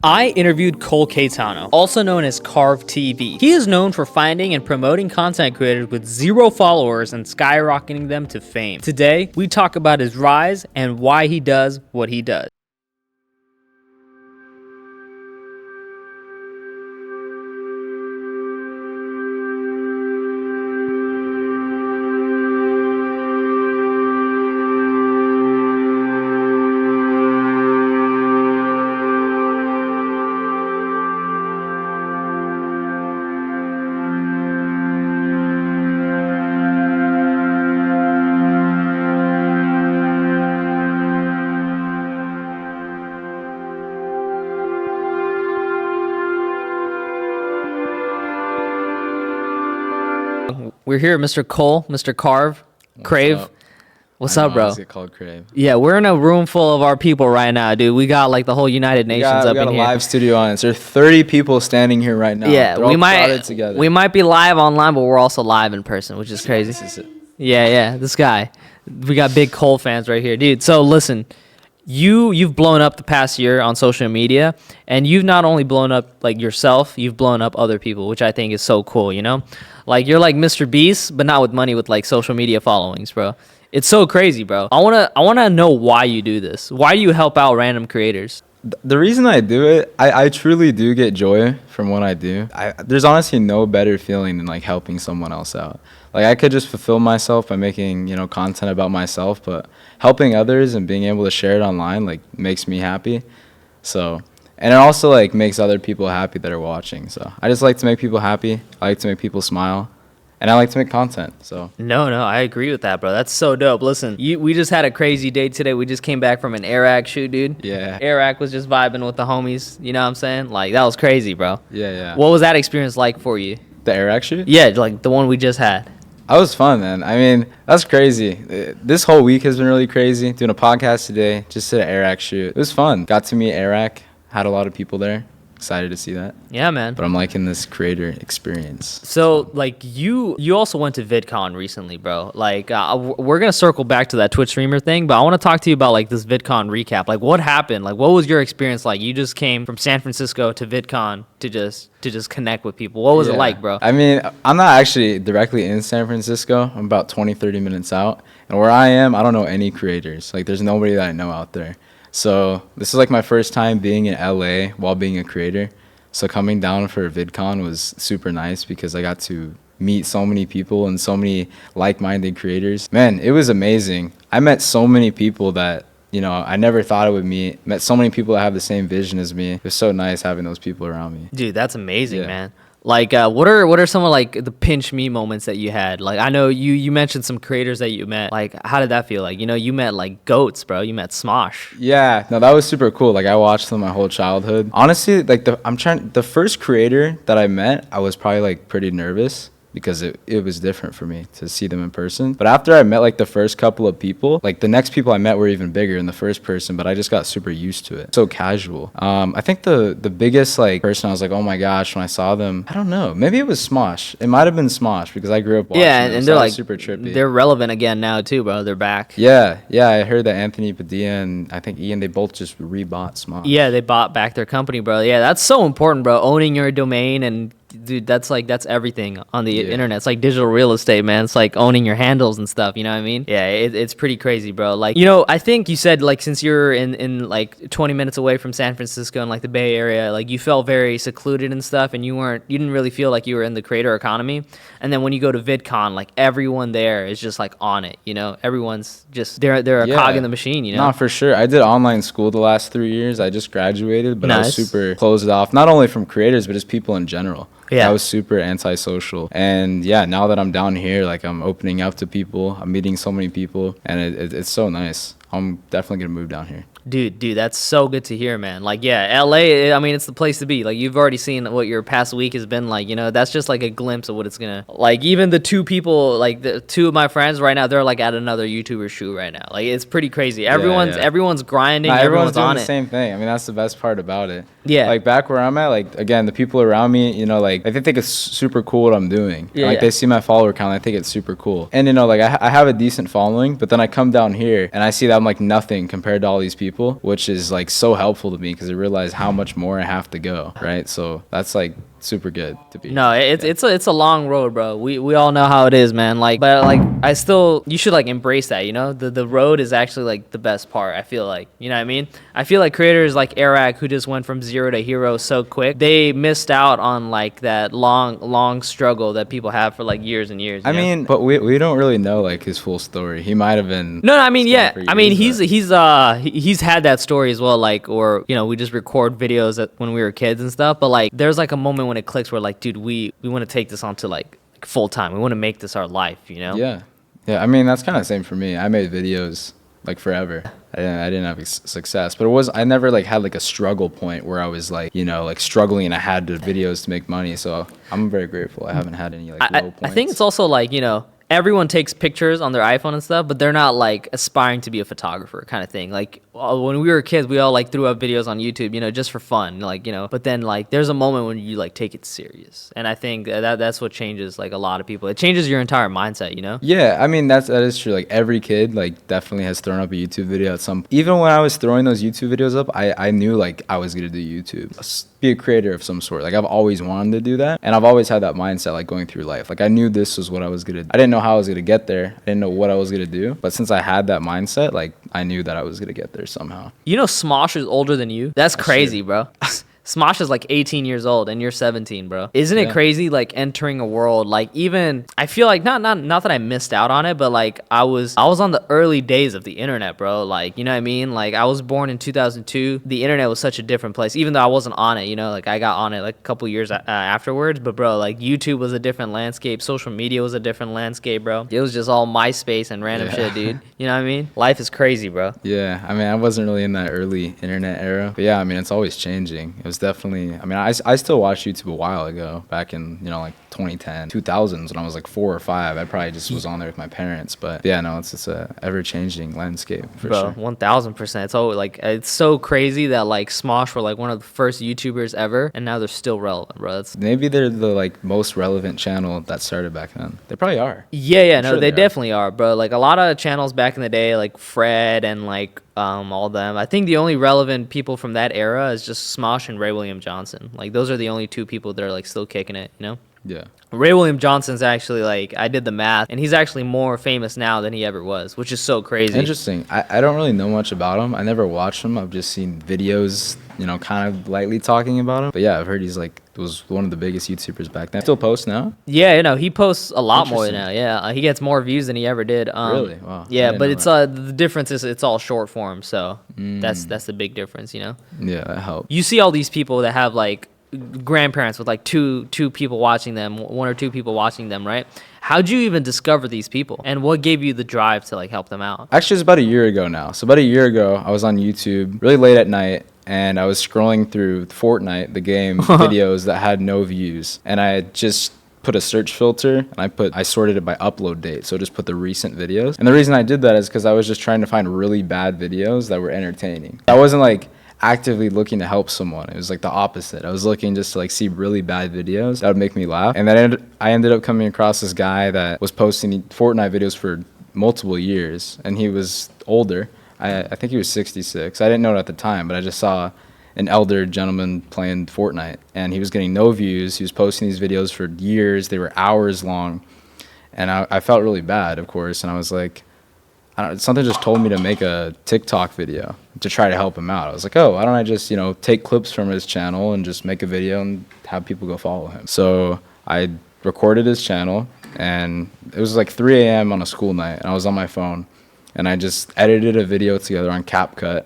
I interviewed Cole Caetano, also known as Karve TV. He is known for finding and promoting content creators with 0 followers and skyrocketing them to fame. Today, we talk about his rise and why he does what he does. We're here, Mr. Cole, Mr. Karve, Crave. What's up, bro? Get called Crave. Yeah, we're in a room full of our people right now, dude. We got like the whole United Nations up in here. We got a live studio on it. So there are 30 people standing here right now. Yeah, we might be live online, but we're also live in person, which is crazy. This is it. Yeah, this guy. We got big Cole fans right here, dude. So listen, you've blown up the past year on social media, and you've not only blown up like yourself, you've blown up other people, which I think is so cool, you know? Like you're like Mr. Beast, but not with money, with like social media followings, bro. It's so crazy, bro. I wanna know why you do this. Why do you help out random creators? The reason I do it, I truly do get joy from what I do. There's honestly no better feeling than like helping someone else out. Like I could just fulfill myself by making, content about myself, but helping others and being able to share it online like makes me happy. So, and it also like makes other people happy that are watching. So I just like to make people happy. I like to make people smile. And I like to make content, so. No, I agree with that, bro. That's so dope. Listen, we just had a crazy day today. We just came back from an airrack shoot, dude. Yeah. Airrack was just vibing with the homies. You know what I'm saying? Like, that was crazy, bro. Yeah. What was that experience like for you? The airrack shoot? Yeah, like the one we just had. That was fun, man. I mean, that's crazy. This whole week has been really crazy. Doing a podcast today, just did an airrack shoot. It was fun. Got to meet airrack. Had a lot of people there. Excited to see that. Yeah, man. But I'm liking this creator experience. So like you also went to VidCon recently, bro. Like we're gonna circle back to that Twitch streamer thing, but I want to talk to you about like this VidCon recap. Like what happened? Like what was your experience like? You just came from San Francisco to VidCon to just connect with people. What was it like, bro? I mean, I'm not actually directly in San Francisco. I'm about 20-30 minutes out, and where I am, I don't know any creators. Like there's nobody that I know out there. So this is like my first time being in LA while being a creator. So coming down for VidCon was super nice because I got to meet so many people and so many like-minded creators. Man, it was amazing. I met so many people that, I never thought I would meet. Met so many people that have the same vision as me. It was so nice having those people around me. Dude, that's amazing, man. Like, what are some of like the pinch me moments that you had? Like, I know you mentioned some creators that you met. Like, how did that feel? Like, you met like goats, bro. You met Smosh. Yeah, no, that was super cool. Like, I watched them my whole childhood. Honestly, like the first creator that I met, I was probably like pretty nervous because it was different for me to see them in person. But after I met like the first couple of people, like the next people I met were even bigger in the first person, but I just got super used to it. So casual. I think the biggest like person I was like, oh my gosh, when I saw them, I don't know, maybe it was Smosh. It might have been Smosh because I grew up watching them, and so they're like super trippy. They're relevant again now too, bro. They're back. Yeah, I heard that Anthony Padilla and I think Ian, they both just rebought Smosh. Yeah, they bought back their company, bro. Yeah, that's so important, bro. Owning your domain, and dude, that's everything on the internet. It's like digital real estate, man. It's like owning your handles and stuff, you know what I mean? Yeah, it's pretty crazy, bro. Like, I think you said like since you're in like 20 minutes away from San Francisco and like the Bay Area, like you felt very secluded and stuff, and you didn't really feel like you were in the creator economy. And then when you go to VidCon, like everyone there is just like on it, everyone's just they're a cog in the machine, No, for sure. I did online school the last 3 years. I just graduated, but nice. I was super closed off, not only from creators but just people in general. Yeah. I was super antisocial. And yeah, now that I'm down here, like I'm opening up to people. I'm meeting so many people, and it's so nice. I'm definitely going to move down here. Dude, that's so good to hear, man. Like, yeah, LA, I mean, it's the place to be. Like, you've already seen what your past week has been like, that's just like a glimpse of what it's gonna, like, even the two people, like the two of my friends right now, they're like at another YouTuber shoot right now. Like, it's pretty crazy. Everyone's grinding, everyone's doing on the it. same thing. I mean, that's the best part about it. Yeah. Like back where I'm at, like again, the people around me, you know, like they think it's super cool what I'm doing. Yeah, Like yeah. they see my follower count, I think it's super cool. And you know, like I have a decent following, but then I come down here and I see that I'm like nothing compared to all these people, which is like so helpful to me because I realize how much more I have to go, right? So that's like super good to be. No, it's a long road, bro. We all know how it is, man. Like, but like I still, you should like embrace that, you know. The road is actually like the best part. I feel like, you know what I mean. I feel like creators like airrack who just went from zero to hero so quick, they missed out on like that long struggle that people have for like years and years. I mean, but we don't really know like his full story. He might have been. No, I mean, yeah. for I mean, years, he's had that story as well. Like, or you know, we just record videos when we were kids and stuff. But like, there's like a moment when it clicks where like, dude, we want to take this on to like full time. We want to make this our life, you know? Yeah. I mean, that's kind of the same for me. I made videos like forever. I didn't have success, but I never like had like a struggle point where I was like, you know, like struggling and I had to videos to make money. So I'm very grateful. I haven't had any like low points. I think it's also like, you know, everyone takes pictures on their iPhone and stuff, but they're not like aspiring to be a photographer kind of thing. Like when we were kids, we all like threw up videos on YouTube, you know, just for fun, like, you know, but then like there's a moment when you like take it serious. And I think that's what changes like a lot of people. It changes your entire mindset, you know? Yeah, I mean, that is true. Like every kid like definitely has thrown up a YouTube video at some, even when I was throwing those YouTube videos up, I knew like I was going to do YouTube, be a creator of some sort. Like I've always wanted to do that. And I've always had that mindset, like going through life. Like I knew this was what I was going to do. I didn't know how I was going to get there. I didn't know what I was going to do. But since I had that mindset, like I knew that I was going to get there somehow. You know, Smosh is older than you. That's crazy, bro. Smosh is like 18 years old and you're 17, bro. Isn't it crazy like entering a world like even I feel like not that I missed out on it, but like I was on the early days of the internet, bro. Like, you know what I mean? Like I was born in 2002. The internet was such a different place, even though I wasn't on it, you know, like I got on it like a couple years afterwards. But bro, like YouTube was a different landscape. Social media was a different landscape, bro. It was just all MySpace and random shit, dude. You know what I mean? Life is crazy, bro. Yeah, I mean, I wasn't really in that early internet era, but yeah, I mean, it's always changing. It was definitely, I mean, I still watched YouTube a while ago, back in, you know, like 2010, 2000s when I was like 4 or 5. I probably just was on there with my parents, but yeah, no, it's a ever-changing landscape for bro, sure. 1000%. It's always like, it's so crazy that like Smosh were like one of the first YouTubers ever, and now they're still relevant, bro. Maybe they're the like most relevant channel that started back then. They probably are. Yeah, no, sure they they are. definitely are, bro. Like a lot of channels back in the day, like Fred and like all them. I think the only relevant people from that era is just Smosh and Ray William Johnson. Like those are the only two people that are like still kicking it, you know? Yeah. Ray William Johnson's actually like, I did the math, and he's actually more famous now than he ever was, which is so crazy. Interesting. I don't really know much about him. I never watched him. I've just seen videos, you know, kind of lightly talking about him. But yeah, I've heard he's like, was one of the biggest YouTubers back then. Still posts now? Yeah, you know, he posts a lot more now. Yeah, he gets more views than he ever did. Really? Wow. Yeah, but it's the difference is it's all short form, so that's the big difference, you know. Yeah, that helps. You see all these people that have like grandparents with like two people watching them, one or two people watching them, right? How'd you even discover these people, and what gave you the drive to like help them out? Actually, it's about a year ago now. So about a year ago, I was on YouTube really late at night, and I was scrolling through Fortnite, the game, videos that had no views, and I had just put a search filter, and I sorted it by upload date, so just put the recent videos. And the reason I did that is because I was just trying to find really bad videos that were entertaining. I wasn't like actively looking to help someone. It was like the opposite. I was looking just to like see really bad videos that would make me laugh. And then I ended up coming across this guy that was posting Fortnite videos for multiple years, and he was older. I think he was 66. I didn't know it at the time, but I just saw an elder gentleman playing Fortnite, and he was getting no views. He was posting these videos for years. They were hours long, and I felt really bad, of course, and I was like, something just told me to make a TikTok video to try to help him out. I was like, oh, why don't I just, you know, take clips from his channel and just make a video and have people go follow him. So I recorded his channel, and it was like 3 a.m. on a school night, and I was on my phone, and I just edited a video together on CapCut,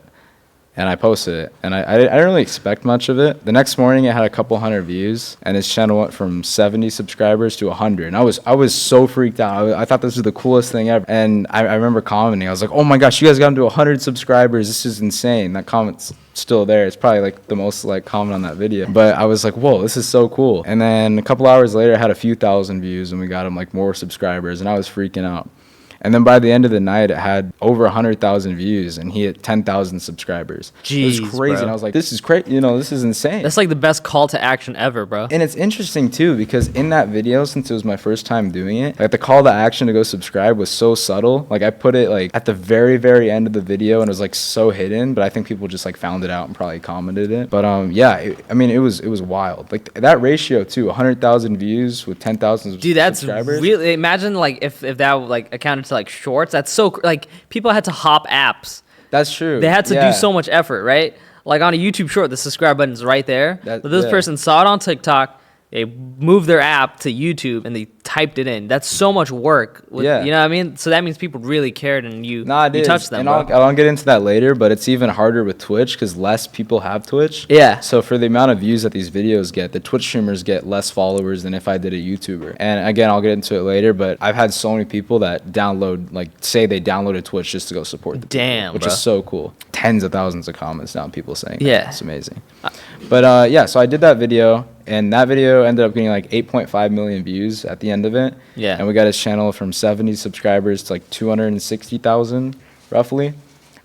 and I posted it. And I didn't really expect much of it. The next morning, it had a couple hundred views, and his channel went from 70 subscribers to 100. And I was so freaked out. I thought this was the coolest thing ever. And I remember commenting. I was like, oh my gosh, you guys got him to 100 subscribers. This is insane. That comment's still there. It's probably like the most like comment on that video. But I was like, whoa, this is so cool. And then a couple hours later, I had a few thousand views, and we got him like more subscribers, and I was freaking out. And then by the end of the night, it had over 100,000 views, and he hit 10,000 subscribers. Jeez, it was crazy. Bro. And I was like, this is crazy. You know, this is insane. That's like the best call to action ever, bro. And it's interesting too, because in that video, since it was my first time doing it, like the call to action to go subscribe was so subtle. Like I put it like at the very, very end of the video, and it was like so hidden, but I think people just like found it out and probably commented it. But yeah, it was wild. Like that ratio too, 100,000 views with 10,000 Dude, that's subscribers. really, imagine like if that like accounted to like shorts. That's so like people had to hop apps. That's true. They had to do so much effort, right? Like on a YouTube short, the subscribe button is right there. But this person saw it on TikTok. They moved their app to YouTube and they typed it in. That's so much work. You know what I mean? So that means people really cared and you touched them, and bro. I'll get into that later, but it's even harder with Twitch because less people have Twitch. Yeah. So for the amount of views that these videos get, the Twitch streamers get less followers than if I did a YouTuber. And again, I'll get into it later, but I've had so many people that say they downloaded Twitch just to go support the people, which is so cool. Tens of thousands of comments now, people saying that. It's amazing. But yeah, so I did that video. And that video ended up getting like 8.5 million views at the end of it. Yeah. And we got his channel from 70 subscribers to like 260,000 roughly.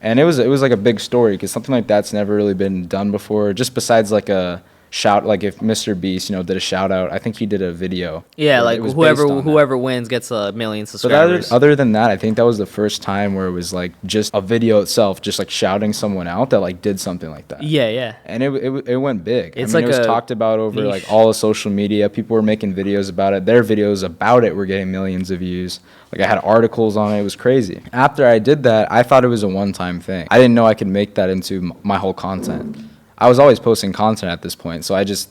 And it was like a big story because something like that's never really been done before. Just besides like a shout, like if Mr. Beast, did a shout out. I think he did a video. Yeah, like whoever wins gets 1 million subscribers. But other than that, I think that was the first time where it was like just a video itself, just like shouting someone out that like did something like that. Yeah. And it went big. It's it was talked about over like all of social media. People were making videos about it. Their videos about it were getting millions of views. Like I had articles on it. It was crazy. After I did that, I thought it was a one-time thing. I didn't know I could make that into my whole content. I was always posting content at this point, so I just,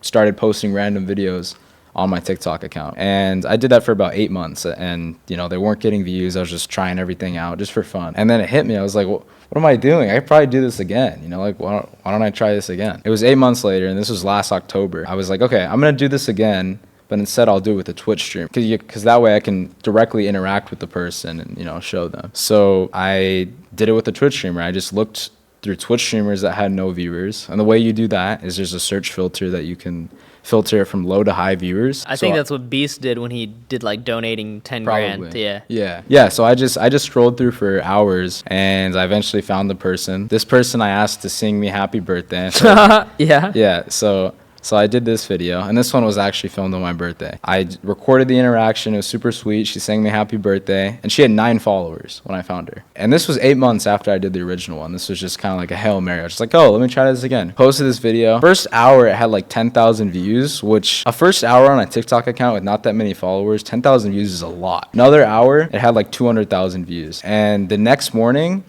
started posting random videos on my TikTok account. And I did that for about 8 months, and, they weren't getting views. I was just trying everything out just for fun. And then it hit me. I was like, well, what am I doing? I could probably do this again. Like, why don't I try this again? It was 8 months later, and this was last October. I was like, okay, I'm going to do this again, but instead I'll do it with a Twitch stream because that way I can directly interact with the person and, show them. So I did it with a Twitch streamer. I just looked through Twitch streamers that had no viewers. And the way you do that is there's a search filter that you can filter it from low to high viewers. I think that's what Beast did when he did like donating 10 grand. Yeah. So I just scrolled through for hours and I eventually found the person. This person I asked to sing me happy birthday. So, yeah. So I did this video, and this one was actually filmed on my birthday. I recorded the interaction. It was super sweet. She sang me happy birthday, and she had 9 followers when I found her. And this was 8 months after I did the original one. This was just kind of like a Hail Mary. I was just like, oh, let me try this again. Posted this video. First hour, it had like 10,000 views, which a first hour on a TikTok account with not that many followers, 10,000 views is a lot. Another hour, it had like 200,000 views. And the next morning,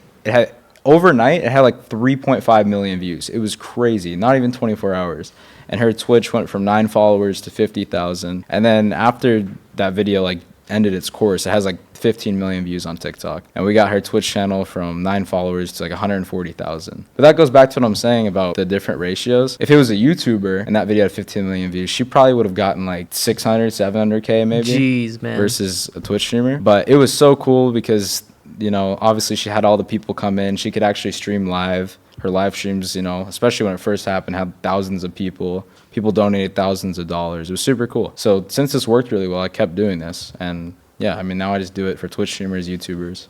overnight, it had like 3.5 million views. It was crazy. Not even 24 hours. And her Twitch went from 9 followers to 50,000. And then after that video like ended its course, it has like 15 million views on TikTok. And we got her Twitch channel from 9 followers to like 140,000. But that goes back to what I'm saying about the different ratios. If it was a YouTuber and that video had 15 million views, she probably would have gotten like 600, 700K maybe. Jeez, man. Versus a Twitch streamer. But it was so cool because, obviously she had all the people come in. She could actually stream live. Her live streams, especially when it first happened, had thousands of people. People donated thousands of dollars. It was super cool. So since this worked really well, I kept doing this. And yeah, now I just do it for Twitch streamers, YouTubers.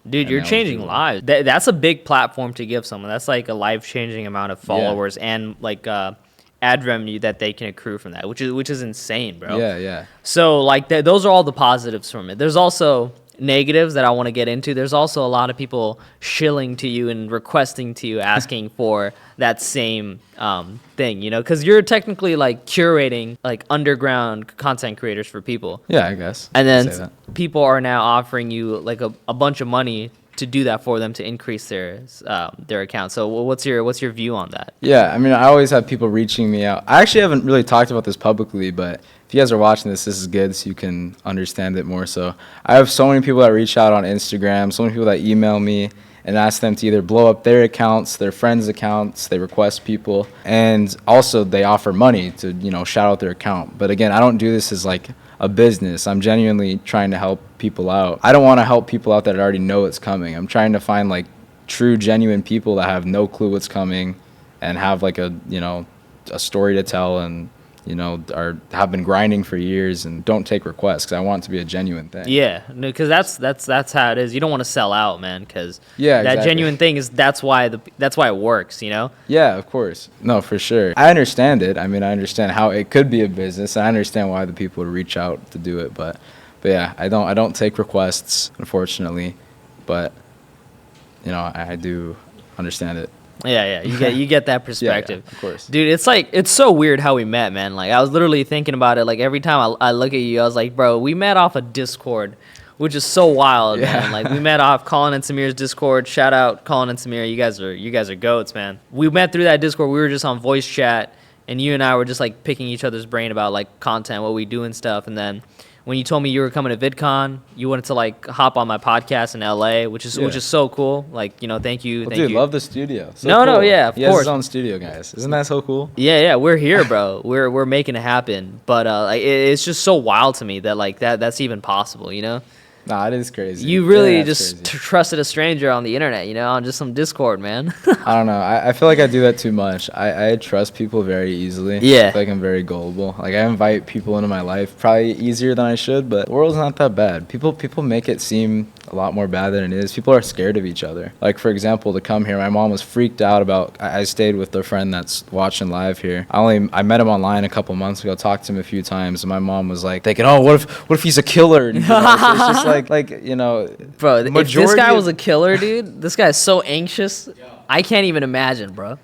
Dude, you're changing lives. That's a big platform to give someone. That's like a life-changing amount of followers and like ad revenue that they can accrue from that, which is insane, bro. Yeah. So like those are all the positives from it. There's also negatives that I want to get into. There's also a lot of people shilling to you and requesting to you, asking for that same thing, because you're technically like curating like underground content creators for people. Yeah, I guess. And then people are now offering you like a bunch of money to do that for them to increase their account. So what's your view on that? Yeah, I always have people reaching me out. I actually haven't really talked about this publicly, but if you guys are watching this is good so you can understand it more. So I have so many people that reach out on Instagram, so many people that email me and ask them to either blow up their accounts, their friends' accounts, they request people, and also they offer money to, shout out their account. But again, I don't do this as like a business. I'm genuinely trying to help people out. I don't want to help people out that already know it's coming. I'm trying to find like true, genuine people that have no clue what's coming and have like a story to tell and you know, have been grinding for years and don't take requests because I want it to be a genuine thing. Yeah, because that's how it is. You don't want to sell out, man, because Yeah, that exactly. genuine thing is that's why it works, you know? Yeah, of course. No, for sure. I understand it. I mean, I understand how it could be a business. I understand why the people would reach out to do it, but yeah, I don't take requests, unfortunately, but you know, I do understand it. Yeah, you get that perspective. of course. Dude, it's so weird how we met, man. Like, I was literally thinking about it. Like, every time I look at you, I was like, bro, we met off of Discord, which is so wild, man. Like, we met off Colin and Samir's Discord. Shout out Colin and Samir. You guys are goats, man. We met through that Discord. We were just on voice chat, and you and I were just like picking each other's brain about like content, what we do and stuff. And then when you told me you were coming to VidCon, you wanted to like hop on my podcast in LA, which is so cool. Like, you know, thank you. Well, thank dude, you. love the studio. So No, cool. yeah, of he has course. his own studio, guys. Isn't that so cool? Yeah, we're here, bro. We're making it happen. But like, it's just so wild to me that like that's even possible, you know? Nah, it is crazy. You really Yeah, just crazy. trusted a stranger on the internet, you know, on just some Discord, man. I don't know. I feel like I do that too much. I trust people very easily. Yeah. I feel like I'm very gullible. Like, I invite people into my life probably easier than I should, but the world's not that bad. People make it seem a lot more bad than it is. People are scared of each other. Like, for example, to come here, my mom was freaked out about. I stayed with a friend that's watching live here. I met him online a couple months ago, talked to him a few times, and my mom was like thinking, oh, what if he's a killer? And, you know, so it's just like you know, Bro, if this majority guy of- was a killer, dude, this guy is so anxious. I can't even imagine, bro.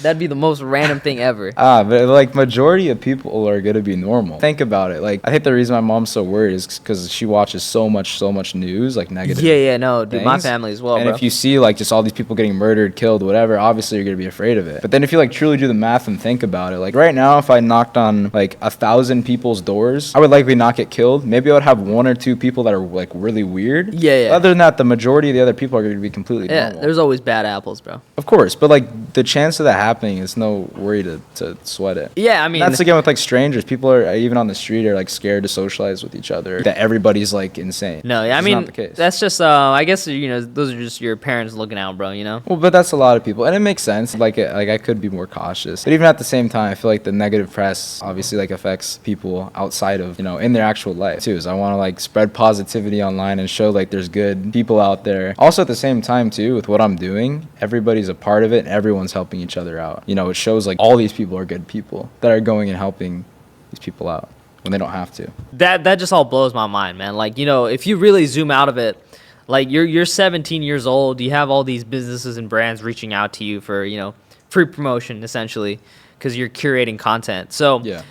That'd be the most random thing ever. But like majority of people are gonna be normal. Think about it. Like, I think the reason my mom's so worried is because she watches so much news, like negative. Yeah, no, dude, my things. family as well, And bro. if you see like just all these people getting murdered, killed, whatever, obviously you're gonna be afraid of it. But then if you like truly do the math and think about it, like right now, if I knocked on like 1,000 people's doors, I would likely not get killed. Maybe I would have one or two people that are like really weird. Yeah. Other than that, the majority of the other people are gonna be completely Yeah, normal. there's always bad apples, bro. Of course, but like the chance of that happening is no worry to sweat it. Yeah, I mean, That's again with like strangers. People are even on the street are like scared to socialize with each other. That everybody's like insane. no, I This is mean, not the case. that's just, I guess, you know, those are just your parents looking out, bro, you know? Well, but that's a lot of people, and it makes sense. Like I could be more cautious, but even at the same time, I feel like the negative press obviously like affects people outside of, you know, in their actual life too. So I want to like spread positivity online and show like there's good people out there. Also at the same time too, with what I'm doing, everybody's a part of it and everyone's helping each other out. You know, it shows like all these people are good people that are going and helping these people out when they don't have to. That just all blows my mind, man. Like, you know, if you really zoom out of it, like you're 17 years old, you have all these businesses and brands reaching out to you for, you know, free promotion essentially because you're curating content. So Yeah.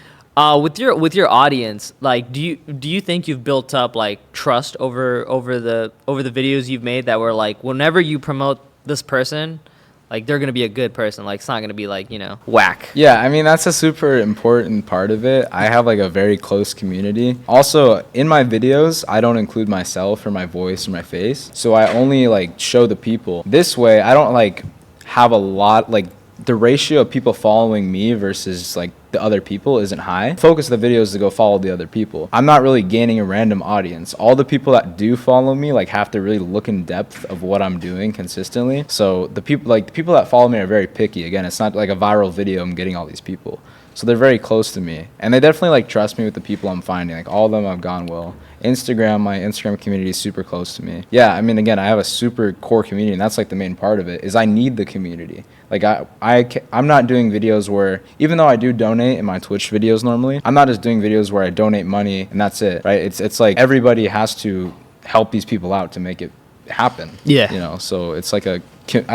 with your audience, like, do you think you've built up like trust over the videos you've made that were like, whenever you promote this person, like they're gonna be a good person, like it's not gonna be like, you know, whack. Yeah, I mean, that's a super important part of it. I have like a very close community. Also, in my videos, I don't include myself or my voice or my face. So I only like show the people. This way, I don't like have a lot, like the ratio of people following me versus like the other people isn't high. Focus of the videos to go follow the other people. I'm not really gaining a random audience. All the people that do follow me like have to really look in depth of what I'm doing consistently. So the people that follow me are very picky. Again, it's not like a viral video I'm getting all these people. So they're very close to me. And they definitely like trust me with the people I'm finding. Like all of them have gone well. My Instagram community is super close to me. Yeah, I mean, again, I have a super core community, and that's like the main part of it, is I need the community. Like I'm not doing videos where, even though I do donate in my Twitch videos normally, I'm not just doing videos where I donate money and that's it, right? It's like everybody has to help these people out to make it happen. Yeah. You know, so it's like I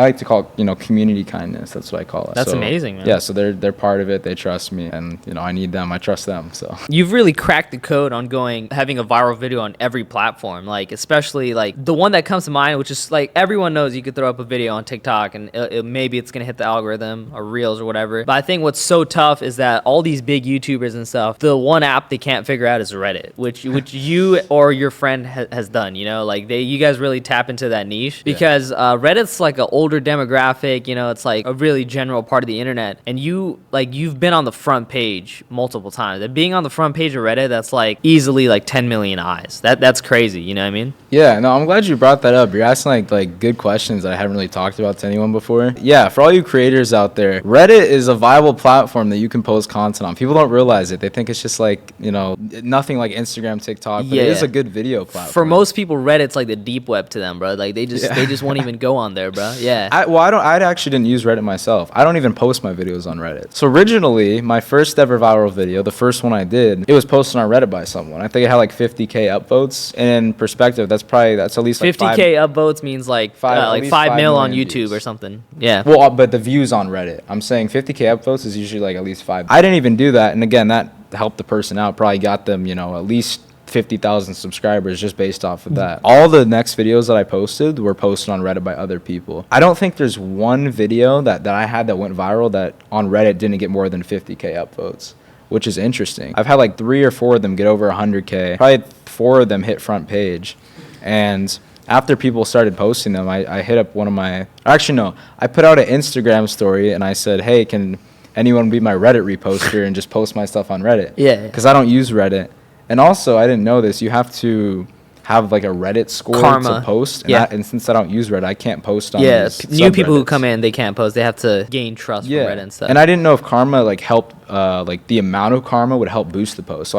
like to call it, you know, community kindness. That's what I call it. That's So, amazing, man. Yeah, so they're part of it. They trust me, and you know, I need them. I trust them. So You've really cracked the code on having a viral video on every platform, like especially like the one that comes to mind, which is like everyone knows you could throw up a video on TikTok and maybe it's gonna hit the algorithm or Reels or whatever. But I think what's so tough is that all these big YouTubers and stuff, the one app they can't figure out is Reddit, which you or your friend has done. You know, like you guys really tap into that niche because Reddit's like like an older demographic, you know, it's like a really general part of the internet, and you've been on the front page multiple times. And being on the front page of Reddit, that's like easily like 10 million eyes. That's crazy, you know what I mean? Yeah, no, I'm glad you brought that up. You're asking like good questions that I haven't really talked about to anyone before. Yeah, for all you creators out there, Reddit is a viable platform that you can post content on. People don't realize it. They think it's just like, you know, nothing like Instagram, TikTok, but it is a good video platform. For most people, Reddit's like the deep web to them, bro. Like they just won't even go on there, bro. Yeah. I actually didn't use Reddit myself. I don't even post my videos on Reddit. So originally, my first ever viral video, the first one I did, it was posted on Reddit by someone. I think it had like 50K upvotes. And in perspective, that's at least like 50K upvotes means like 5 mil on YouTube or something. Yeah. Well, but the views on Reddit. I'm saying 50K upvotes is usually like at least 5. I didn't even do that. And again, that helped the person out. Probably got them, you know, at least 50,000 subscribers just based off of that. All the next videos that I posted were posted on Reddit by other people. I don't think there's one video that I had that went viral that on Reddit didn't get more than 50K upvotes, which is interesting. I've had like 3 or 4 of them get over 100K. Probably 4 of them hit front page. And after people started posting them, I hit up one of my... Actually, no. I put out an Instagram story and I said, hey, can anyone be my Reddit reposter and just post my stuff on Reddit? Yeah. Because I don't use Reddit. And also, I didn't know this. You have to have like a Reddit score to post. And, and since I don't use Reddit, I can't post on new people who come in, they can't post. They have to gain trust from Reddit and stuff. And I didn't know if karma like helped, like the amount of karma would help boost the post.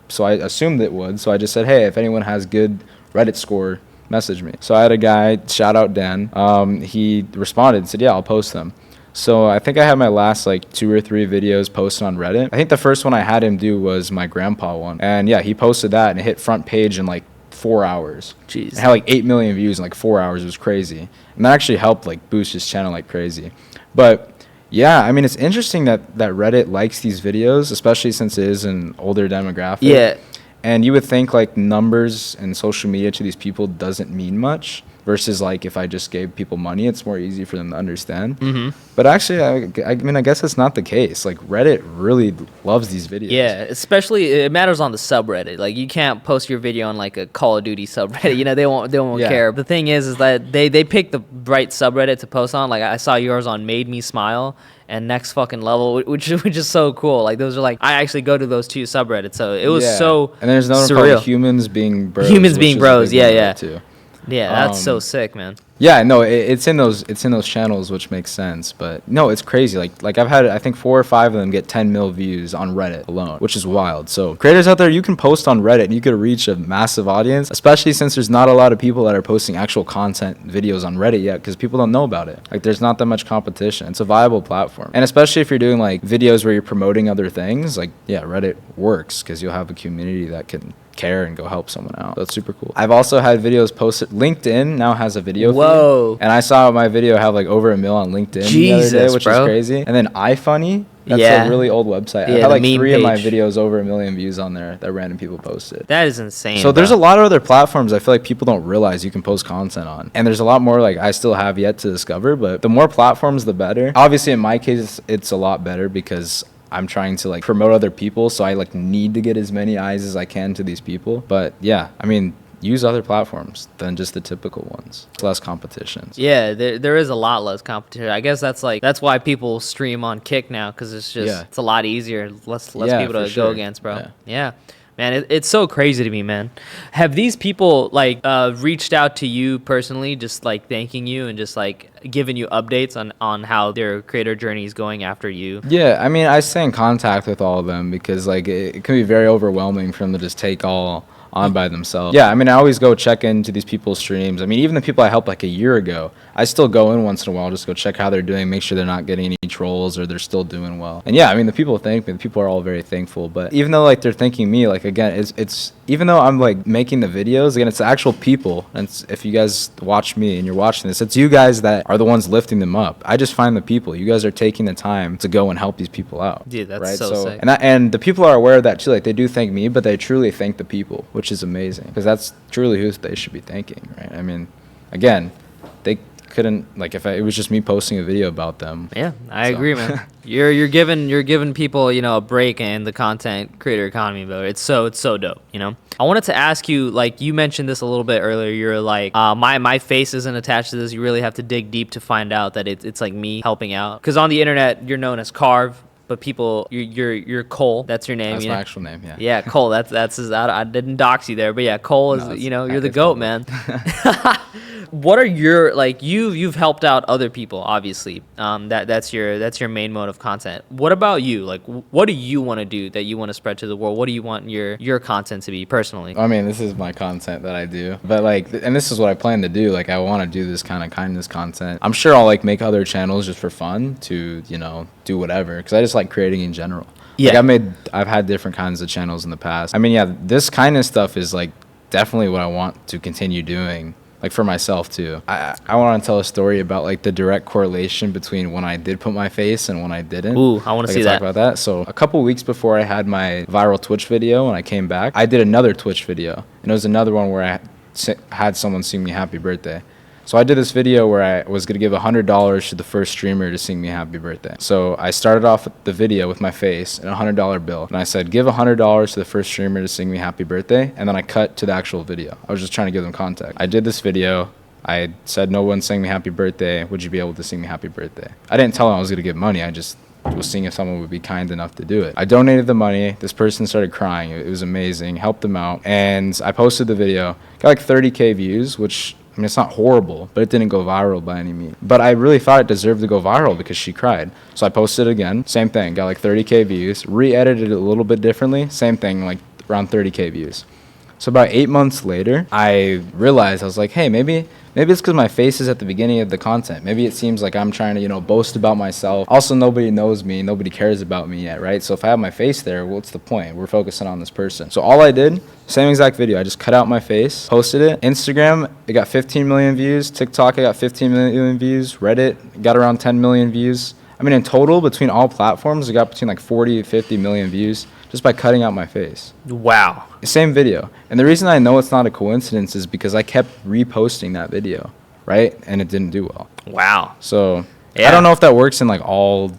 So I assumed it would. So I just said, hey, if anyone has good Reddit score, message me. So I had a guy, shout out Dan. He responded and said, yeah, I'll post them. So I think I had my last like 2 or 3 videos posted on Reddit. I think the first one I had him do was my grandpa one. And yeah, he posted that and it hit front page in like 4 hours. Jeez. It had like 8 million views in like 4 hours. It was crazy. And that actually helped like boost his channel like crazy. But yeah, I mean, it's interesting that Reddit likes these videos, especially since it is an older demographic. Yeah. And you would think like numbers and social media to these people doesn't mean much. Versus like if I just gave people money, it's more easy for them to understand. Mm-hmm. But actually, I mean, I guess that's not the case. Like Reddit really loves these videos. Yeah, especially it matters on the subreddit. Like you can't post your video on like a Call of Duty subreddit. You know, they won't care. The thing is that they pick the right subreddit to post on. Like I saw yours on Made Me Smile and Next Fucking Level, which is so cool. Like those are like I actually go to those 2 subreddits, so it was so and there's another one called Humans Being Bros. Humans Being Bros. Yeah. Too. Yeah, that's so sick, man. Yeah, no, it's in those channels, which makes sense. But no, it's crazy. Like I've had I think 4 or 5 of them get 10 mil views on Reddit alone, which is wild. So creators out there, you can post on Reddit and you could reach a massive audience, especially since there's not a lot of people that are posting actual content videos on Reddit yet because people don't know about it. Like there's not that much competition. It's a viable platform. And especially if you're doing like videos where you're promoting other things, like yeah, Reddit works because you'll have a community that can care and go help someone out. That's super cool. I've also had videos posted. LinkedIn now has a video feed, and I saw my video have like over 1 mil on LinkedIn the other day, which is crazy. And then iFunny, that's a really old website. I had like 3 of my videos over 1 million views on there that random people posted. That is insane. So there's a lot of other platforms I feel like people don't realize you can post content on. And there's a lot more like I still have yet to discover, but the more platforms, the better. Obviously in my case, it's a lot better because I'm trying to like promote other people, so I like need to get as many eyes as I can to these people. But yeah, I mean, use other platforms than just the typical ones. It's less competition. Yeah, there is a lot less competition. I guess that's why people stream on Kick now, because it's just it's a lot easier, less people to go against, bro. Yeah. Man, it's so crazy to me, man. Have these people like reached out to you personally, just like thanking you and just like giving you updates on how their creator journey is going after you? Yeah, I mean, I stay in contact with all of them because like it can be very overwhelming for them to just take all on by themselves. Yeah, I mean, I always go check into these people's streams. I mean, even the people I helped like a year ago, I still go in once in a while, just go check how they're doing, make sure they're not getting any trolls or they're still doing well. And yeah, I mean, the people thank me. The people are all very thankful. But even though like they're thanking me, like again, it's even though I'm like making the videos, again, it's the actual people. And if you guys watch me and you're watching this, it's you guys that are the ones lifting them up. I just find the people. You guys are taking the time to go and help these people out. Dude, that's so sick. And the people are aware of that too. Like they do thank me, but they truly thank the people, which is amazing because that's truly who they should be thanking, right? I mean, again, they couldn't, like, if it was just me posting a video about them. Yeah, I agree, man. You're giving people, you know, a break in the content creator economy, bro. It's so dope, you know. I wanted to ask you, like, you mentioned this a little bit earlier. You're like, my face isn't attached to this. You really have to dig deep to find out that it's like me helping out. Because on the internet, you're known as Karve. But people, you're Cole. That's your name. That's yeah? my actual name. Yeah. Yeah, Cole. That's his. I didn't dox you there, but yeah, Cole is. No, you know, you're the goat, man. Cole. What are your, like, you've helped out other people, obviously. That's your main mode of content. What about you? Like, what do you want to do that you want to spread to the world? What do you want your content to be personally? I mean, this is my content that I do, but like, and this is what I plan to do. Like, I want to do this kind of kindness content. I'm sure I'll like make other channels just for fun to, you know, do whatever, because I just like creating in general. Yeah. Like, I've had different kinds of channels in the past. I mean, yeah, this kindness stuff is like definitely what I want to continue doing. Like, for myself too. I want to tell a story about like the direct correlation between when I did put my face and when I didn't. Ooh, I want to see talk that. about that. So a couple weeks before I had my viral Twitch video, when I came back, I did another Twitch video, and it was another one where I had someone sing me happy birthday. So I did this video where I was going to give $100 to the first streamer to sing me happy birthday. So I started off the video with my face and a $100 bill. And I said, give $100 to the first streamer to sing me happy birthday. And then I cut to the actual video. I was just trying to give them context. I did this video. I said, no one sang me happy birthday. Would you be able to sing me happy birthday? I didn't tell them I was going to give money. I just was seeing if someone would be kind enough to do it. I donated the money. This person started crying. It was amazing. Helped them out. And I posted the video. Got like 30K views, which, I mean, it's not horrible, but it didn't go viral by any means. But I really thought it deserved to go viral because she cried. So I posted it again. Same thing. Got like 30K views. Re-edited it a little bit differently. Same thing, like around 30K views. So about 8 months later, I realized, I was like, hey, maybe it's because my face is at the beginning of the content. Maybe it seems like I'm trying to, you know, boast about myself. Also, nobody knows me. Nobody cares about me yet, right? So if I have my face there, what's the point? We're focusing on this person. So all I did, same exact video. I just cut out my face, posted it. Instagram, it got 15 million views. TikTok, it got 15 million views. Reddit, it got around 10 million views. I mean, in total, between all platforms, it got between like 40 to 50 million views just by cutting out my face. Wow. Same video. And the reason I know it's not a coincidence is because I kept reposting that video, right? And it didn't do well. Wow. So yeah. I don't know if that works in like all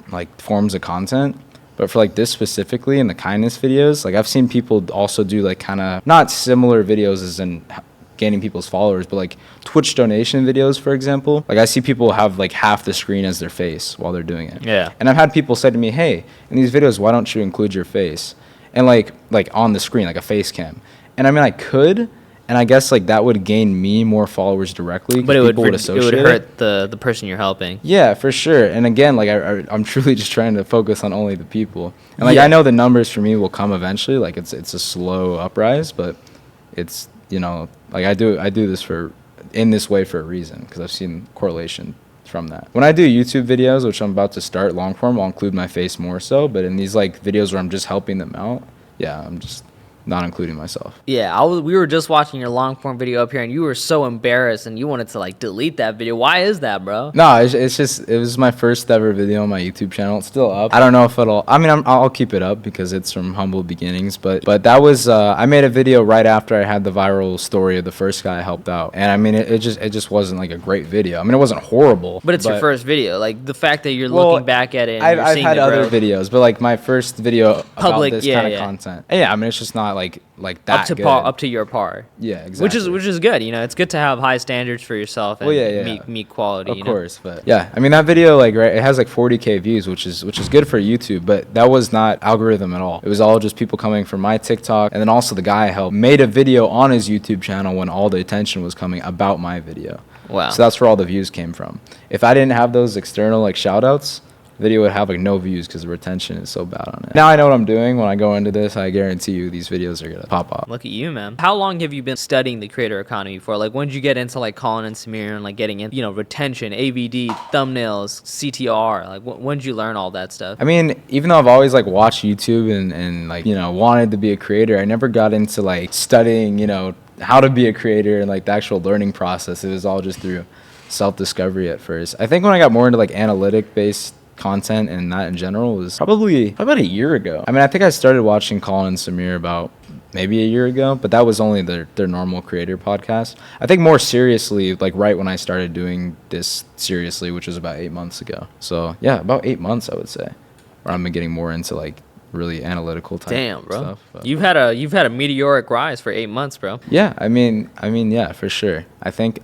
like forms of content, but for like this specifically in the kindness videos, like I've seen people also do like kind of not similar videos as in gaining people's followers, but like Twitch donation videos, for example. Like I see people have like half the screen as their face while they're doing it. Yeah. And I've had people say to me, hey, in these videos, why don't you include your face? And like on the screen, like a face cam. And I mean, I could, and I guess like that would gain me more followers directly. But it would associate hurt the person you're helping. Yeah, for sure. And again, like I'm truly just trying to focus on only the people. And like Yeah. I know the numbers for me will come eventually. Like it's a slow uprise, but it's, you know, like I do this in this way for a reason, because I've seen correlation from that. When I do YouTube videos, which I'm about to start long form, I'll include my face more so. But in these like videos where I'm just helping them out, yeah, I'm just not including myself. Yeah, we were just watching your long form video up here, and you were so embarrassed, and you wanted to like delete that video. Why is that, bro? No, it's just, it was my first ever video on my YouTube channel. It's still up. I don't know if I'll keep it up because it's from humble beginnings. But that was I made a video right after I had the viral story of the first guy I helped out, and I mean it just wasn't like a great video. I mean, it wasn't horrible. But it's your first video. Like the fact that you're looking back at it, and you're I've seeing had the other growth. videos, but like my first video Public, about this yeah, kind of yeah. content. And yeah, I mean it's just not like that good. Up to your par. Yeah, exactly. Which is good. You know, it's good to have high standards for yourself and meet quality. Of course, but yeah, I mean that video, like, right, it has like 40K views, which is good for YouTube, but that was not algorithm at all. It was all just people coming from my TikTok, and then also the guy I helped made a video on his YouTube channel when all the attention was coming about my video. Wow. So that's where all the views came from. If I didn't have those external like shoutouts, the video would have like no views because the retention is so bad on it. Now I know what I'm doing. When I go into this, I guarantee you these videos are gonna pop up. Look at you, man. How long have you been studying the creator economy for? Like, when did you get into like Colin and Samir and like getting in, you know, retention, AVD, thumbnails, CTR? Like, when did you learn all that stuff? I mean, even though I've always like watched YouTube and like, you know, wanted to be a creator, I never got into like studying, you know, how to be a creator and like the actual learning process. It was all just through self-discovery at first. I think when I got more into like analytic-based content and that in general was probably about a year ago. I mean, I think I started watching Colin and Samir about maybe a year ago, but that was only their normal creator podcast. I think more seriously, like right when I started doing this seriously, which was about 8 months ago. So yeah, about 8 months, I would say, where I'm getting more into like really analytical type bro. stuff. But You've had a meteoric rise for 8 months, bro. yeah, I mean, yeah, for sure. I think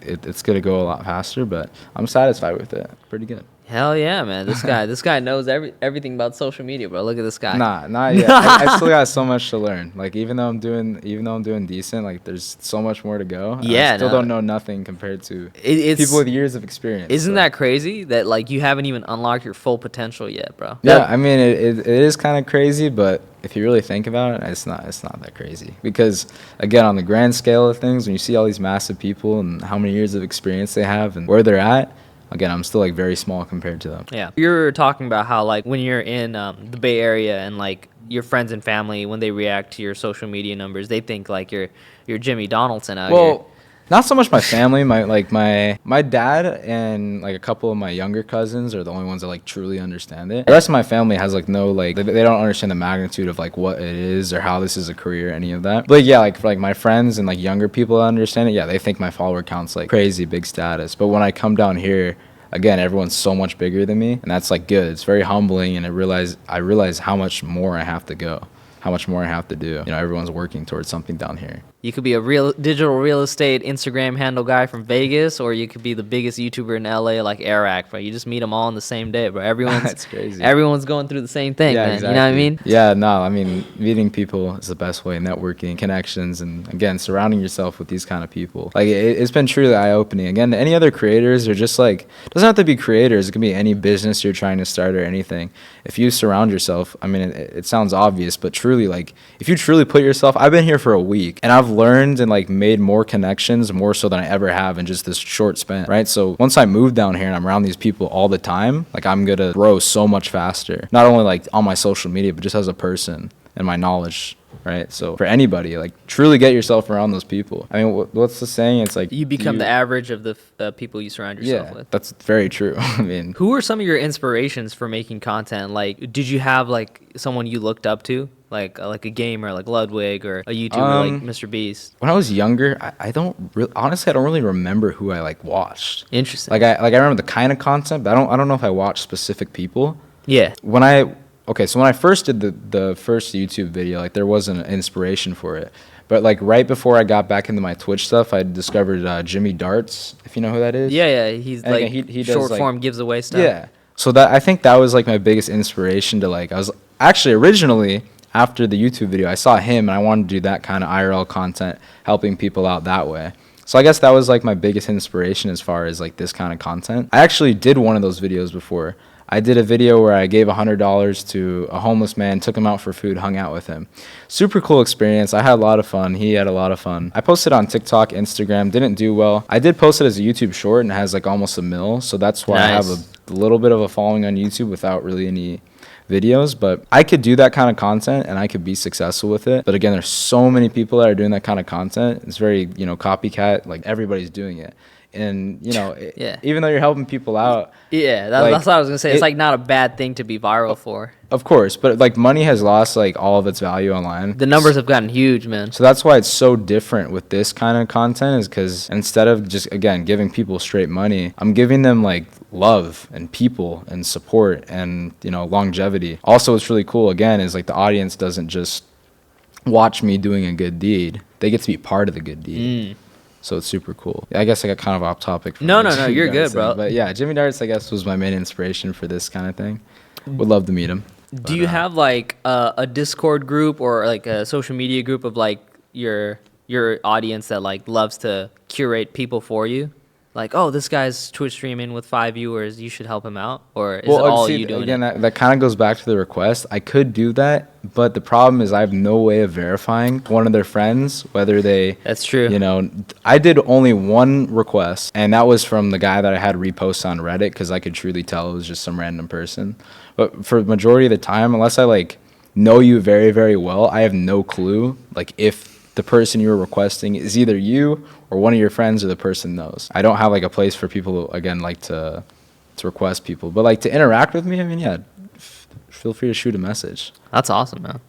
it's gonna go a lot faster, but I'm satisfied with it. Pretty good. Hell yeah, man. This guy knows everything about social media, bro. Look at this guy. Nah, not yet. I still got so much to learn. Like even though I'm doing decent, like there's so much more to go. Yeah, I still don't know nothing compared to it's people with years of experience. Isn't that crazy that like you haven't even unlocked your full potential yet, bro? Yeah, I mean it is kind of crazy, but if you really think about it, it's not that crazy. Because again, on the grand scale of things, when you see all these massive people and how many years of experience they have and where they're at, again, I'm still like very small compared to them. Yeah. You're talking about how like when you're in the Bay Area and like your friends and family, when they react to your social media numbers, they think like you're Jimmy Donaldson out here. Well, not so much my family. My dad and like a couple of my younger cousins are the only ones that like truly understand it. The rest of my family has like no like they don't understand the magnitude of like what it is or how this is a career, any of that. But yeah, like for like my friends and like younger people that understand it, yeah, they think my follower count's like crazy big status. But when I come down here, again, everyone's so much bigger than me, and that's like good. It's very humbling, and I realize how much more I have to go, how much more I have to do. You know, everyone's working towards something down here. You could be a real digital real estate Instagram handle guy from Vegas, or you could be the biggest YouTuber in LA like airrack, bro. You just meet them all on the same day, bro. That's crazy. Everyone's going through the same thing, man. Exactly. You know what I mean? Yeah, no, I mean, meeting people is the best way, networking, connections, and again, surrounding yourself with these kind of people. Like, it's been truly eye-opening. Again, any other creators are just like, it doesn't have to be creators. It can be any business you're trying to start or anything. If you surround yourself, I mean, it sounds obvious, but truly, like, if you truly put yourself, I've been here for a week, and I've learned and like made more connections, more so than I ever have in just this short span, right? So once I move down here and I'm around these people all the time, like I'm gonna grow so much faster, not only like on my social media, but just as a person and my knowledge, right? So for anybody, like truly get yourself around those people. I mean, what's the saying? It's like you become the average of the people you surround yourself with. That's very true. I mean, who are some of your inspirations for making content? Like, did you have like someone you looked up to? Like a gamer like Ludwig or a YouTuber like Mr. Beast? When I was younger, I don't really remember who I like watched. Interesting. Like I remember the kind of content, but I don't know if I watched specific people. Yeah. So when I first did the first YouTube video, like there wasn't an inspiration for it. But like right before I got back into my Twitch stuff, I discovered Jimmy Darts, if you know who that is. Yeah, he's and like he short does, form gives away stuff. Yeah. So I think that was like my biggest inspiration to like, I was actually originally, after the YouTube video, I saw him and I wanted to do that kind of IRL content, helping people out that way. So I guess that was like my biggest inspiration as far as like this kind of content. I actually did one of those videos before. I did a video where I gave $100 to a homeless man, took him out for food, hung out with him. Super cool experience. I had a lot of fun. He had a lot of fun. I posted on TikTok, Instagram, didn't do well. I did post it as a YouTube short and it has like almost 1 mil. So that's why I have a little bit of a following on YouTube without really any videos. But I could do that kind of content and I could be successful with it. But again, there's so many people that are doing that kind of content. It's very, copycat, like everybody's doing it. And, even though you're helping people out. Yeah, that's what I was going to say. It's like not a bad thing to be viral for. Of course. But like money has lost like all of its value online. The numbers have gotten huge, man. So that's why it's so different with this kind of content, is because instead of just, again, giving people straight money, I'm giving them like love and people and support and, longevity. Also, what's really cool, again, is like the audience doesn't just watch me doing a good deed. They get to be part of the good deed. So it's super cool. I guess I got kind of off topic. No, you're good, bro. But yeah, Jimmy Darts, I guess, was my main inspiration for this kind of thing. Would love to meet him. Do you have like a Discord group or like a social media group of like your audience that like loves to curate people for you? Like, oh, this guy's Twitch streaming with 5 viewers, you should help him out? Or is it all you doing? Again, that kind of goes back to the request. I could do that, but the problem is I have no way of verifying one of their friends, whether they... That's true. I did only one request, and that was from the guy that I had repost on Reddit, because I could truly tell it was just some random person. But for the majority of the time, unless I, like, know you very, very well, I have no clue, like, if the person you're requesting is either you or one of your friends or the person knows. I don't have like a place for people, again, like to request people, but like to interact with me, I mean, yeah, feel free to shoot a message. That's awesome, man.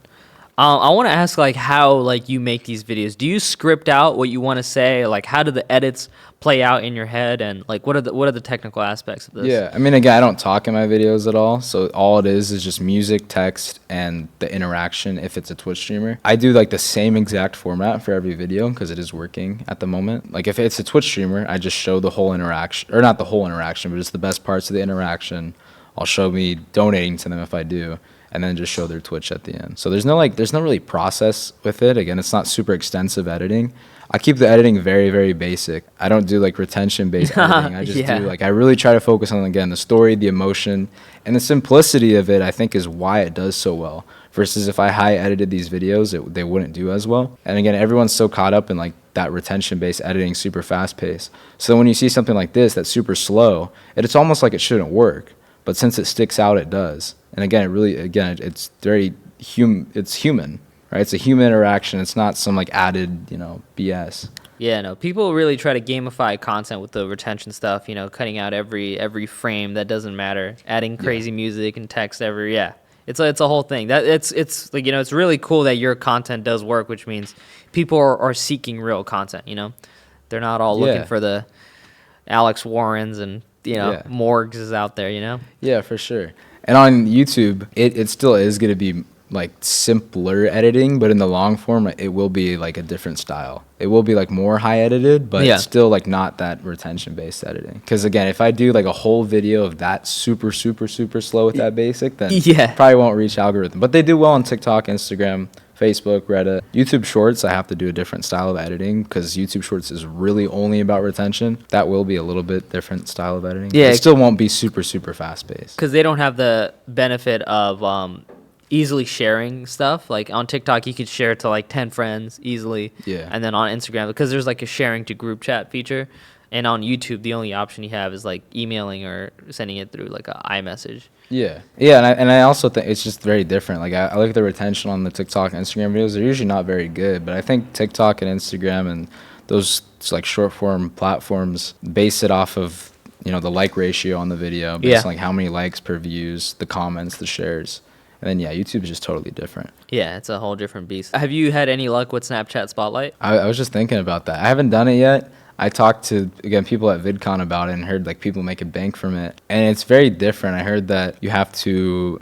I want to ask like how like you make these videos. Do you script out what you want to say? Like how do the edits play out in your head, and like what are the technical aspects of this? Yeah, I mean, again, I don't talk in my videos at all, so all it is just music, text, and the interaction if it's a Twitch streamer. I do like the same exact format for every video because it is working at the moment. Like if it's a Twitch streamer, I just show the whole interaction, or not the whole interaction, but just the best parts of the interaction. I'll show me donating to them if I do, and then just show their Twitch at the end. So there's no really process with it. Again, it's not super extensive editing. I keep the editing very, very basic. I don't do like retention-based editing. I just do like, I really try to focus on, again, the story, the emotion, and the simplicity of it, I think, is why it does so well. Versus if I high edited these videos, they wouldn't do as well. And again, everyone's so caught up in like that retention-based editing, super fast-paced. So when you see something like this that's super slow, it's almost like it shouldn't work. But since it sticks out, it does. And again, it's very it's human. Right, it's a human interaction. It's not some like added, BS. Yeah, no. People really try to gamify content with the retention stuff. Cutting out every frame that doesn't matter, adding crazy music and text every. Yeah, it's a whole thing. That it's like it's really cool that your content does work, which means people are seeking real content. They're not all looking for the Alex Warrens and Morgs out there. Yeah, for sure. And on YouTube, it still is going to be like simpler editing, but in the long form it will be like a different style. It will be like more high edited, but it's still like not that retention based editing. Because again, if I do like a whole video of that super slow with that basic, then probably won't reach algorithm. But they do well on TikTok, Instagram, Facebook, Reddit. YouTube Shorts, I have to do a different style of editing because YouTube Shorts is really only about retention. That will be a little bit different style of editing. It still won't be super fast paced because they don't have the benefit of easily sharing stuff. Like on TikTok, you could share to like 10 friends easily. Yeah. And then on Instagram, because there's like a sharing to group chat feature. And on YouTube, the only option you have is like emailing or sending it through like a iMessage. Yeah. Yeah. And I also think it's just very different. Like I look at the retention on the TikTok and Instagram videos. They're usually not very good. But I think TikTok and Instagram and those like short form platforms base it off of, the like ratio on the video. Based on like how many likes per views, the comments, the shares. And then, YouTube is just totally different. Yeah, it's a whole different beast. Have you had any luck with Snapchat Spotlight? I was just thinking about that. I haven't done it yet. I talked to, again, people at VidCon about it and heard, like, people make a bank from it. And it's very different. I heard that you have to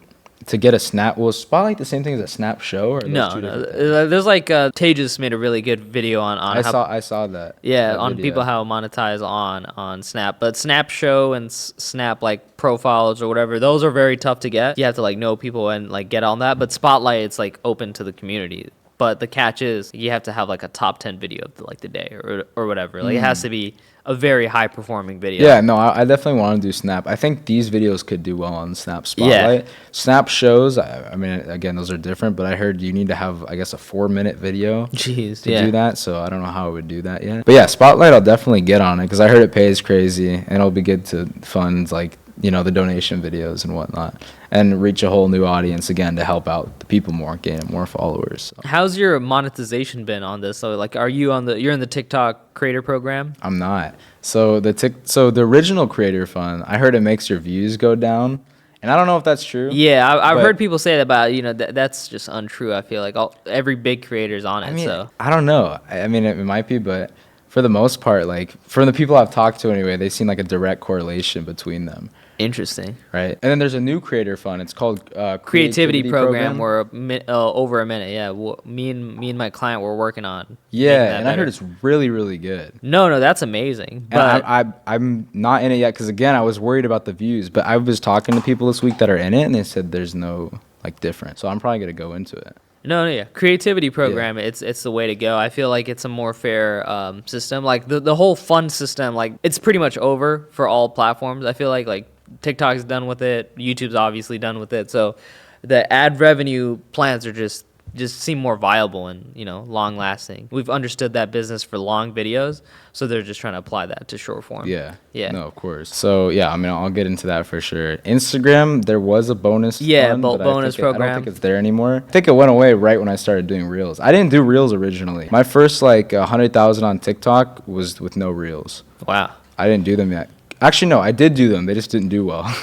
get a Snap. Was Spotlight the same thing as a Snap Show? Or no. There's like Tejas made a really good video on I saw that. Yeah, on video. People how to monetize on Snap. But Snap Show and Snap like profiles or whatever, those are very tough to get. You have to like know people and like get on that. But Spotlight, it's like open to the community. But the catch is you have to have like a top 10 video of the day or whatever. Like it has to be a very high performing video. Yeah, no, I definitely want to do Snap. I think these videos could do well on Snap Spotlight. Yeah. Snap Shows, I mean, again, those are different, but I heard you need to have, I guess, a 4-minute video to do that. So I don't know how I would do that yet. But yeah, Spotlight, I'll definitely get on it because I heard it pays crazy and it'll be good to fund like, the donation videos and whatnot, and reach a whole new audience again to help out the people more, gain more followers. So. How's your monetization been on this? So like, you're in the TikTok creator program? I'm not. So the original creator fund, I heard it makes your views go down. And I don't know if that's true. Yeah, I've heard people say that about, that's just untrue. I feel like every big creator's on it. I mean, so I don't know. I mean, it might be, but for the most part, like from the people I've talked to anyway, they've seen like a direct correlation between them. Interesting. Right. And then there's a new creator fund. It's called Creativity Program. Where over a minute. Yeah. Me and my client were working on. Yeah. And I heard it's really, really good. No, that's amazing. But I'm not in it yet because, again, I was worried about the views. But I was talking to people this week that are in it, and they said there's no like difference. So I'm probably going to go into it. No, yeah. Creativity program, it's the way to go. I feel like it's a more fair system. Like the whole fund system, like it's pretty much over for all platforms. I feel like TikTok's done with it. YouTube's obviously done with it. So the ad revenue plans are just seem more viable and, long lasting. We've understood that business for long videos. So they're just trying to apply that to short form. Yeah. No, of course. So yeah, I mean, I'll get into that for sure. Instagram, there was a bonus fund, bonus program. I don't think it's there anymore. I think it went away right when I started doing Reels. I didn't do Reels originally. My first 100,000 on TikTok was with no Reels. Wow. I didn't do them yet. Actually, no, I did do them. They just didn't do well.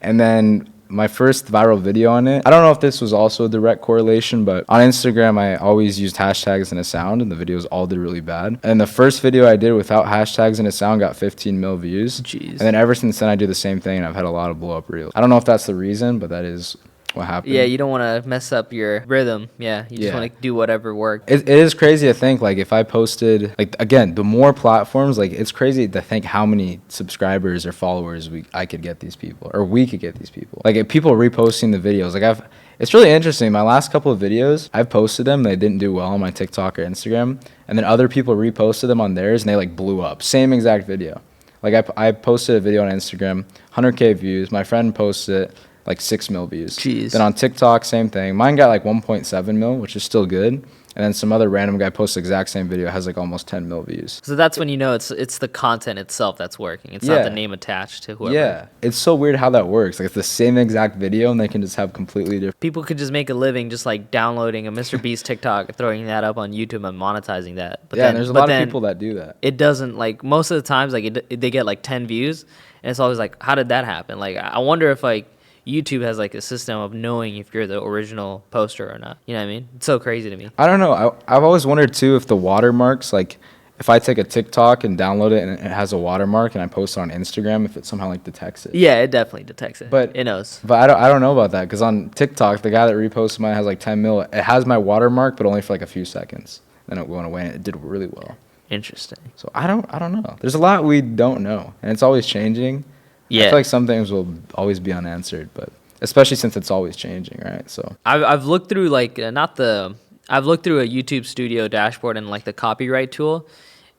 And then my first viral video on it, I don't know if this was also a direct correlation, but on Instagram, I always used hashtags and a sound, and the videos all did really bad. And the first video I did without hashtags and a sound got 15 mil views. Jeez. And then ever since then, I do the same thing, and I've had a lot of blow up reels. I don't know if that's the reason, but that is what happened. Yeah, you don't want to mess up your rhythm. Yeah, you just want to do whatever works. It is crazy to think, like, if I posted, like, again, the more platforms, like, it's crazy to think how many subscribers or followers I could get these people, or we could get these people. Like, if people reposting the videos, like, it's really interesting. My last couple of videos, I've posted them, they didn't do well on my TikTok or Instagram, and then other people reposted them on theirs, and they, like, blew up. Same exact video. Like, I posted a video on Instagram, 100K views. My friend posted it, like 6 mil views. Jeez. Then on TikTok, same thing. Mine got like 1.7 mil, which is still good. And then some other random guy posts the exact same video, has like almost 10 mil views. So that's when you know it's the content itself that's working. It's not the name attached to whoever. Yeah. It's so weird how that works. Like, it's the same exact video, and they can just have completely different. People could just make a living just like downloading a Mr. Beast TikTok, throwing that up on YouTube and monetizing that. But and there's a lot of people that do that. It doesn't, like, most of the times, like, they get like 10 views, and it's always like, how did that happen? Like, I wonder if, like, YouTube has like a system of knowing if you're the original poster or not. You know what I mean? It's so crazy to me. I don't know. I've always wondered too if the watermarks, like, if I take a TikTok and download it and it has a watermark and I post it on Instagram, if it somehow like detects it. Yeah, it definitely detects it. But it knows. But I don't know about that, because on TikTok, the guy that reposted mine has like 10 mil. It has my watermark, but only for like a few seconds. Then it went away, and it did really well. Interesting. So I don't know. There's a lot we don't know, and it's always changing. Yeah. I feel like some things will always be unanswered, but especially since it's always changing, right? So I've looked through like I've looked through a YouTube Studio dashboard and like the copyright tool,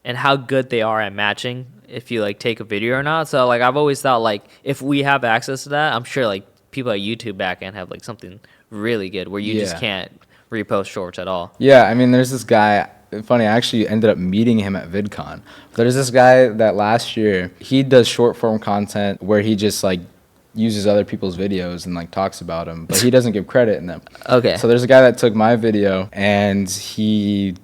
and how good they are at matching if you like take a video or not. So like I've always thought, like, if we have access to that, I'm sure like people at YouTube backend have like something really good where you just can't repost shorts at all. Yeah, I mean, there's this guy. Funny, I actually ended up meeting him at VidCon. There's this guy that last year, he does short form content where he just like uses other people's videos and like talks about them, but he doesn't give credit in them. Okay. So there's a guy that took my video, and this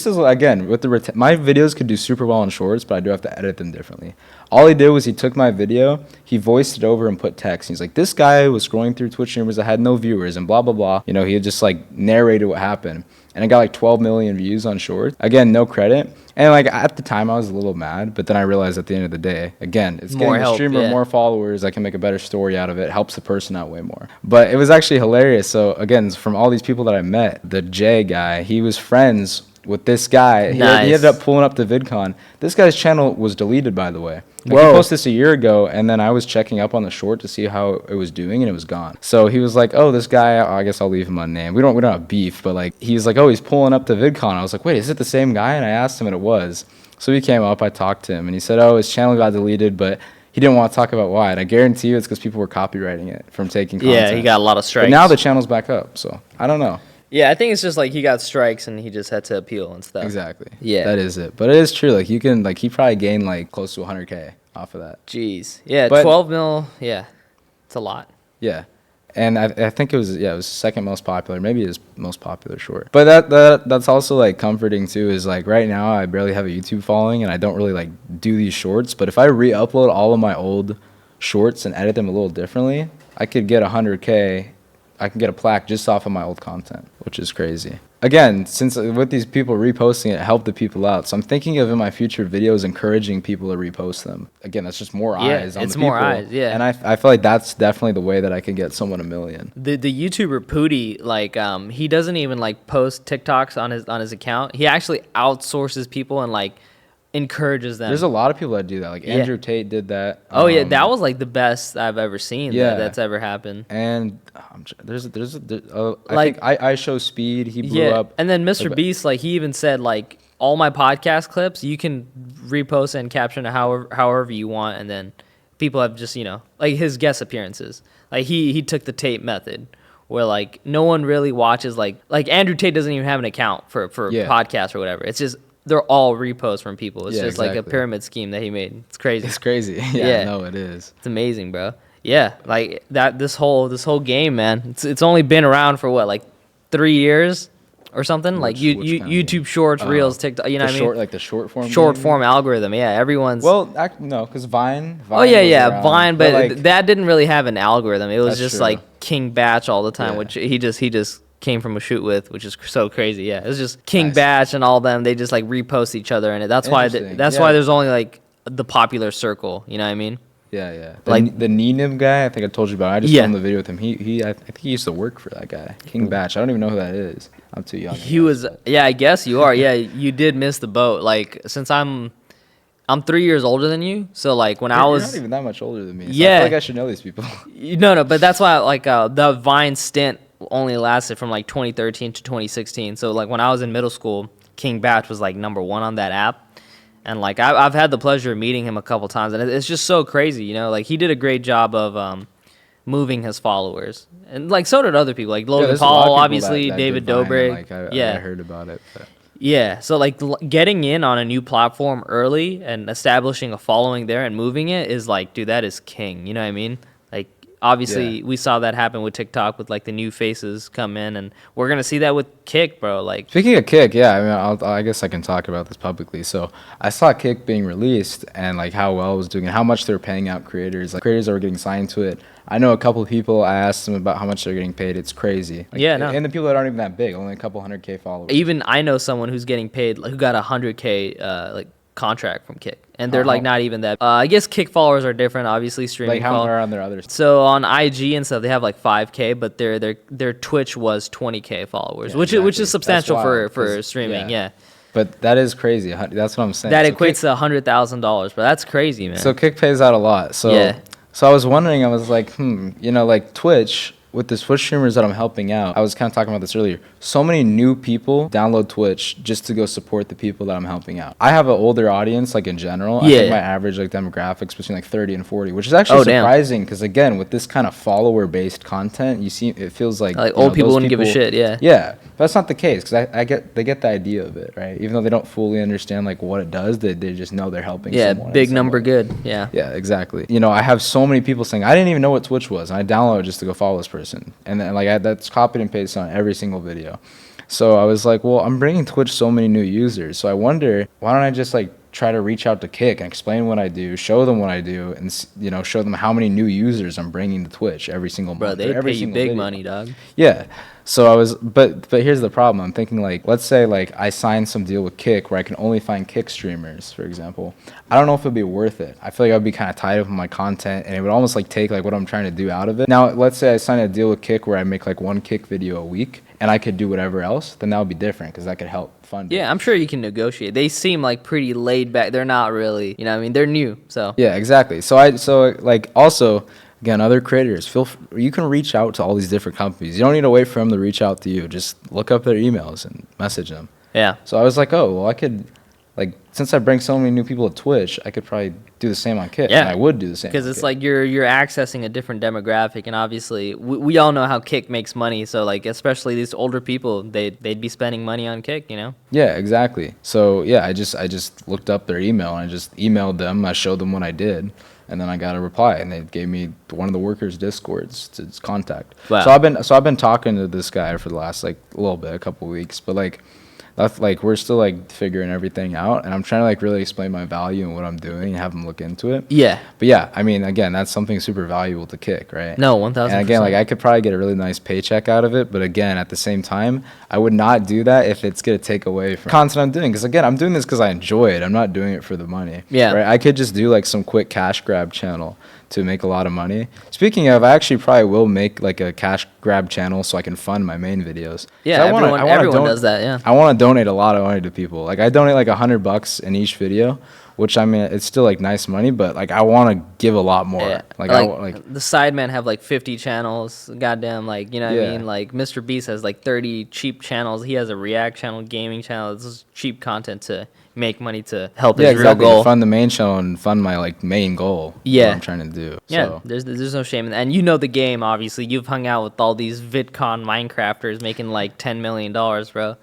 is again with my videos could do super well in shorts, but I do have to edit them differently. All he did was he took my video, he voiced it over and put text. He's like, this guy was scrolling through Twitch streamers that had no viewers and blah blah blah. You know, he just like narrated what happened, and it got like 12 million views on shorts. Again, no credit. And like at the time I was a little mad, but then I realized at the end of the day, again, it's More getting the help, streamer yeah. more followers. I can make a better story out of it. Helps the person out way more. But it was actually hilarious. So again, from all these people that I met, the Jay guy, he was friends with this guy. Nice. He ended up pulling up to VidCon. This guy's channel was deleted, by the way. Like, Whoa. he posted this a year ago, and then I was checking up on the short to see how it was doing, and it was gone. So he was like, oh, this guy, I guess I'll leave him unnamed. We don't have beef, but like, he was like, oh, he's pulling up to VidCon. I was like, wait, is it the same guy? And I asked him, and it was. So he came up, I talked to him, and he said, oh, his channel got deleted, but he didn't want to talk about why. And I guarantee you it's because people were copywriting it from taking content. Yeah, he got a lot of strikes. But now the channel's back up, so I don't know. Yeah, I think it's just like he got strikes and he just had to appeal and stuff. Exactly. Yeah. That is it. But it is true. Like, you can, like, he probably gained, like, close to 100K off of that. Jeez. Yeah, But- 12 mil. Yeah, it's a lot. Yeah. And I think it was second most popular, maybe his most popular short. But that's also like comforting too, is like right now I barely have a YouTube following and I don't really like do these shorts. But if I re-upload all of my old shorts and edit them a little differently, I could get 100K. I can get a plaque just off of my old content, which is crazy. Again, since with these people reposting it, help the people out. So I'm thinking of in my future videos encouraging people to repost them. Again, that's just more eyes on the people. It's more eyes, yeah. And I feel like that's definitely the way that I can get someone 1 million. The YouTuber Pooty, like, he doesn't even like post TikToks on his account. He actually outsources people and like encourages them. There's a lot of people that do that. Like Andrew Tate did that. Oh yeah, that was like the best I've ever seen. Yeah. That's ever happened. And I Like- think I Show Speed. He blew up. And then Mr. Beast, like, he even said like all my podcast clips you can repost and caption it however you want, and then people have just, you know, like his guest appearances. Like he took the Tate method, where like no one really watches like Andrew Tate doesn't even have an account for podcasts or whatever. It's just they're all reposts from people. It's just like a pyramid scheme that he made. It's crazy. It's crazy. Yeah, no, it is. It's amazing, bro. Yeah, like that. This whole game, man. It's only been around for what, like 3 years. or something. Like Which kind of YouTube Shorts, Reels, TikTok. You know what I mean? Like the short form. Short game? form algorithm. Yeah, everyone's. Well, no, because Vine. Oh yeah, was yeah, around, Vine, but like, that didn't really have an algorithm. It was That's just true. like King Batch all the time, Yeah. which he just came from a shoot with, which is so crazy. Yeah, it was just King Nice. Batch and all them. They just like repost each other, and that's why Interesting, that's yeah. why there's only like the popular circle. You know what I mean? Yeah. Like- The Nenib guy, I think I told you about. I just Yeah. filmed the video with him. I think he used to work for that guy, King Batch. I don't even know who that is. I'm too young. He was. Yeah, I guess you are. Yeah, you did miss the boat. Like since I'm 3 years older than you, so like when I You're was not even that much older than me. So I Yeah. feel like I should know these people. No, but that's why like the Vine stint only lasted from like 2013 to 2016. So like when I was in middle school, King Batch was like number one on that app, and like I've had the pleasure of meeting him a couple times, and it's just so crazy, you know. Like he did a great job of moving his followers, and like so did other people, like Logan there's a lot of Paul, people obviously, that David did Vine, Dobrik. and, like, Yeah, I heard about it. But. yeah, so like getting in on a new platform early and establishing a following there and moving it is like, dude, that is king. You know what I mean? Like obviously Yeah. we saw that happen with TikTok with like the new faces come in, and we're gonna see that with Kick, bro. Like Speaking of Kick, yeah, I mean, I guess I can talk about this publicly. So I saw Kick being released and like how well it was doing and how much they were paying out creators. Like creators that were getting signed to it. I know a couple of people. I asked them about how much they're getting paid. It's crazy. Like, Yeah, no. And the people that aren't even that big, only a couple 100K followers. even I know someone who's getting paid, like, who got a 100K like contract from Kick, and they're like not even that. I guess Kick followers are different, obviously streaming. Like how are on their others? So on IG and stuff, they have like 5K, but their Twitch was 20K followers, Yeah, which exactly. is substantial That's for wild, 'cause- streaming. Yeah, But that is crazy. That's what I'm saying. that So equates to $100,000, but that's crazy, man. So Kick pays out a lot. So Yeah. So I was wondering, I was like, like Twitch, with the Twitch streamers that I'm helping out, I was kind of talking about this earlier. So many new people download Twitch just to go support the people that I'm helping out. I have an older audience, like in general. I Yeah. think my average like demographics between like 30 and 40, which is actually damn. surprising because again, with this kind of follower-based content, it feels like Like you old know, people those wouldn't give a shit. Yeah. Yeah, but that's not the case because they get the idea of it, right? Even though they don't fully understand like what it does, they just know they're helping. Yeah, someone in big some number, way. good. Yeah. Yeah, exactly. You know, I have so many people saying, I didn't even know what Twitch was. And I downloaded it just to go follow this person. And then, like, that's copied and pasted on every single video. So I was like, well, I'm bringing Twitch so many new users. So I wonder, why don't I just, like, try to reach out to Kick and explain what I do, show them what I do, and, show them how many new users I'm bringing to Twitch every single Bro, month. they or every pay you single big video. money, dog. Yeah. So I was, but here's the problem. I'm thinking like, let's say like I sign some deal with Kick where I can only find Kick streamers, for example. I don't know if it'd be worth it. I feel like I'd be kind of tied up with my content and it would almost like take like what I'm trying to do out of it. Now, let's say I sign a deal with Kick where I make like one Kick video a week and I could do whatever else, then that would be different because that could help fund it. Yeah, I'm sure you can negotiate. They seem like pretty laid back. They're not really, you know what I mean? They're new, so. Yeah, exactly. So like also, again, other creators, you can reach out to all these different companies. You don't need to wait for them to reach out to you. Just look up their emails and message them. Yeah. So I was like, oh, well, I could, like, since I bring so many new people to Twitch, I could probably do the same on Kick. Yeah. And I would do the same. Because on it's Kick. like you're accessing a different demographic, and obviously we all know how Kick makes money. So like especially these older people, they'd be spending money on Kick, you know? Yeah, exactly. So yeah, I just looked up their email and I just emailed them. I showed them what I did, and then I got a reply, and they gave me one of the workers' discords to contact. Wow. So I've been talking to this guy for the last like a little bit, a couple weeks, but like. That's like we're still like figuring everything out, and I'm trying to like really explain my value and what I'm doing and have them look into it. Yeah. But yeah, I mean, again, that's something super valuable to Kick, right? No, 1,000%. And again, like I could probably get a really nice paycheck out of it, but again, at the same time, I would not do that if it's gonna take away from content I'm doing. Because again, I'm doing this because I enjoy it. I'm not doing it for the money. Yeah. Right? I could just do like some quick cash grab channel to make a lot of money. Speaking of, I actually probably will make like a cash grab channel so I can fund my main videos. Yeah, everyone does that, yeah. I want to donate a lot of money to people. Like I donate like $100 in each video, which I mean it's still like nice money, but like I want to give a lot more. Yeah. Like the Sidemen have like 50 channels. Goddamn, like, you know what I Yeah. mean? Like Mr. Beast has like 30 cheap channels. He has a React channel, gaming channel. This is cheap content to make money to help his exactly. real goal. To fund the main channel and fund my like main goal. Yeah. What I'm trying to do. Yeah, So. there's no shame in that. And you know the game, obviously. You've hung out with all these VidCon Minecrafters making like $10 million, bro.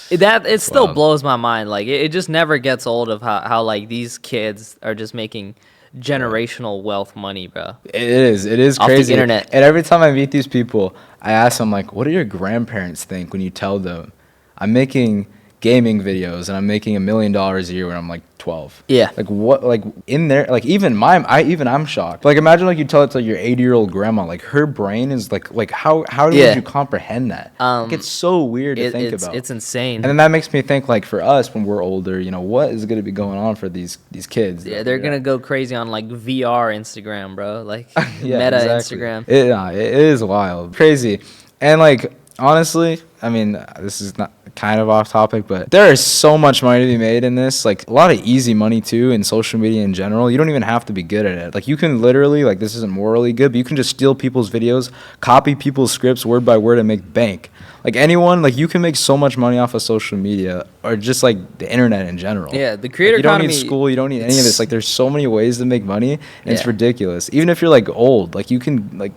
It still Wow. blows my mind. Like it just never gets old of how like these kids are just making generational wealth money, bro. It is Off the crazy. internet. And every time I meet these people, I ask them like, what do your grandparents think when you tell them I'm making gaming videos and I'm making $1 million a year when I'm like 12. Yeah. Like what? Like in there? Like I'm shocked. Like imagine like you tell it to your 80-year-old grandma. Like her brain is like how would you comprehend that? Like it's so weird to think about. It's insane. And then that makes me think like for us when we're older, you know, what is going to be going on for these kids? Yeah, they're gonna go crazy on like VR Instagram, bro. Like Yeah, Meta exactly. Instagram. It is wild, crazy, and like honestly, I mean, this is not kind of off topic, but there is so much money to be made in this. Like a lot of easy money too in social media in general. You don't even have to be good at it. Like you can literally, like this isn't morally good, but you can just steal people's videos, copy people's scripts word by word, and make bank. Like anyone, like you can make so much money off of social media or just like the internet in general. Yeah, the creator like, you don't economy. need school, you don't need any of this. Like there's so many ways to make money, and it's ridiculous. Even if you're like old, like you can like.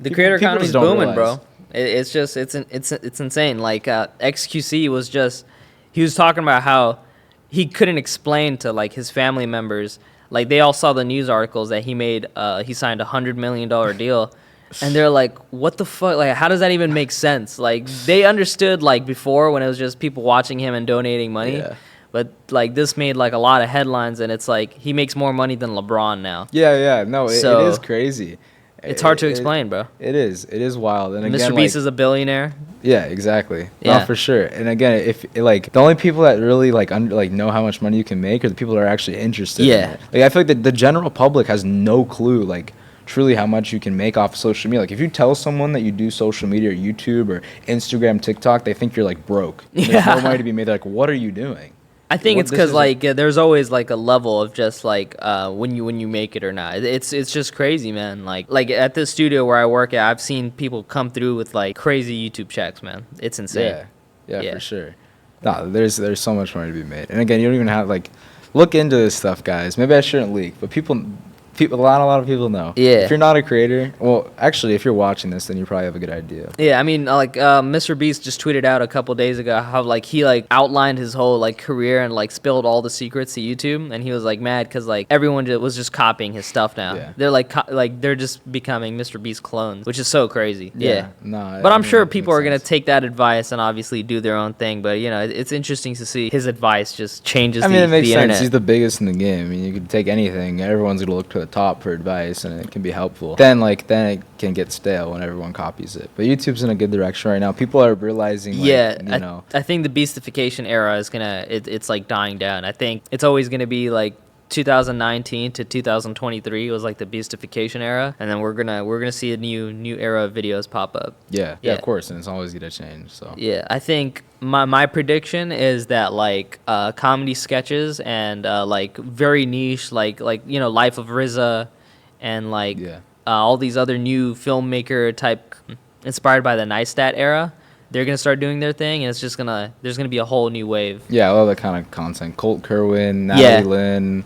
The creator economy is booming, realize. bro. It's just it's insane. Like XQC was just he was talking about how he couldn't explain to like his family members. Like they all saw the news articles that he made. He signed $100 million deal, and they're like, "What the fuck? Like, how does that even make sense?" Like they understood like before when it was just people watching him and donating money. Yeah. But like this made like a lot of headlines, and it's like he makes more money than LeBron now. Yeah. No, it is crazy. It's hard to explain, bro. It is wild. And Mr. again, Beast like, is a billionaire. Yeah, exactly. Yeah. No, for sure. And again, if like the only people that really like know how much money you can make are the people that are actually interested. Yeah. In it. Like I feel like the general public has no clue like truly how much you can make off of social media. Like if you tell someone that you do social media or YouTube or Instagram, TikTok, they think you're like broke. There's no money to be made. They're like, what are you doing? I think it's because like there's always like a level of just like when you make it or not. It's just crazy, man. Like at this studio where I work at, I've seen people come through with like crazy YouTube checks, man. It's insane. Yeah, for sure. No, there's so much money to be made. And again, you don't even have like look into this stuff, guys. Maybe I shouldn't leak, but a lot of people know. Yeah. If you're not a creator, well, actually, if you're watching this, then you probably have a good idea. Yeah, I mean, like Mr. Beast just tweeted out a couple days ago how like he like outlined his whole like career and like spilled all the secrets to YouTube, and he was like mad because like everyone was just copying his stuff now. Yeah. They're like they're just becoming Mr. Beast clones, which is so crazy. Yeah. No. But I'm sure people are gonna take that advice and obviously do their own thing. But you know, it's interesting to see his advice just changes. I mean, it makes sense. Internet. He's the biggest in the game. I mean, you can take anything. Everyone's gonna look to the top for advice, and it can be helpful. Then it can get stale when everyone copies it. But YouTube's in a good direction right now. People are realizing. I think the beastification era is it's like dying down. I think it's always gonna be like 2019 to 2023 was like the beastification era, and then we're gonna see a new era of videos pop up. Yeah, of course, and it's always gonna change. So yeah, I think my prediction is that like comedy sketches and like very niche like you know Life of RZA and like all these other new filmmaker type inspired by the Neistat era, they're gonna start doing their thing, and there's gonna be a whole new wave. Yeah, I love that kind of content. Colt Kerwin, Natalie Lynn,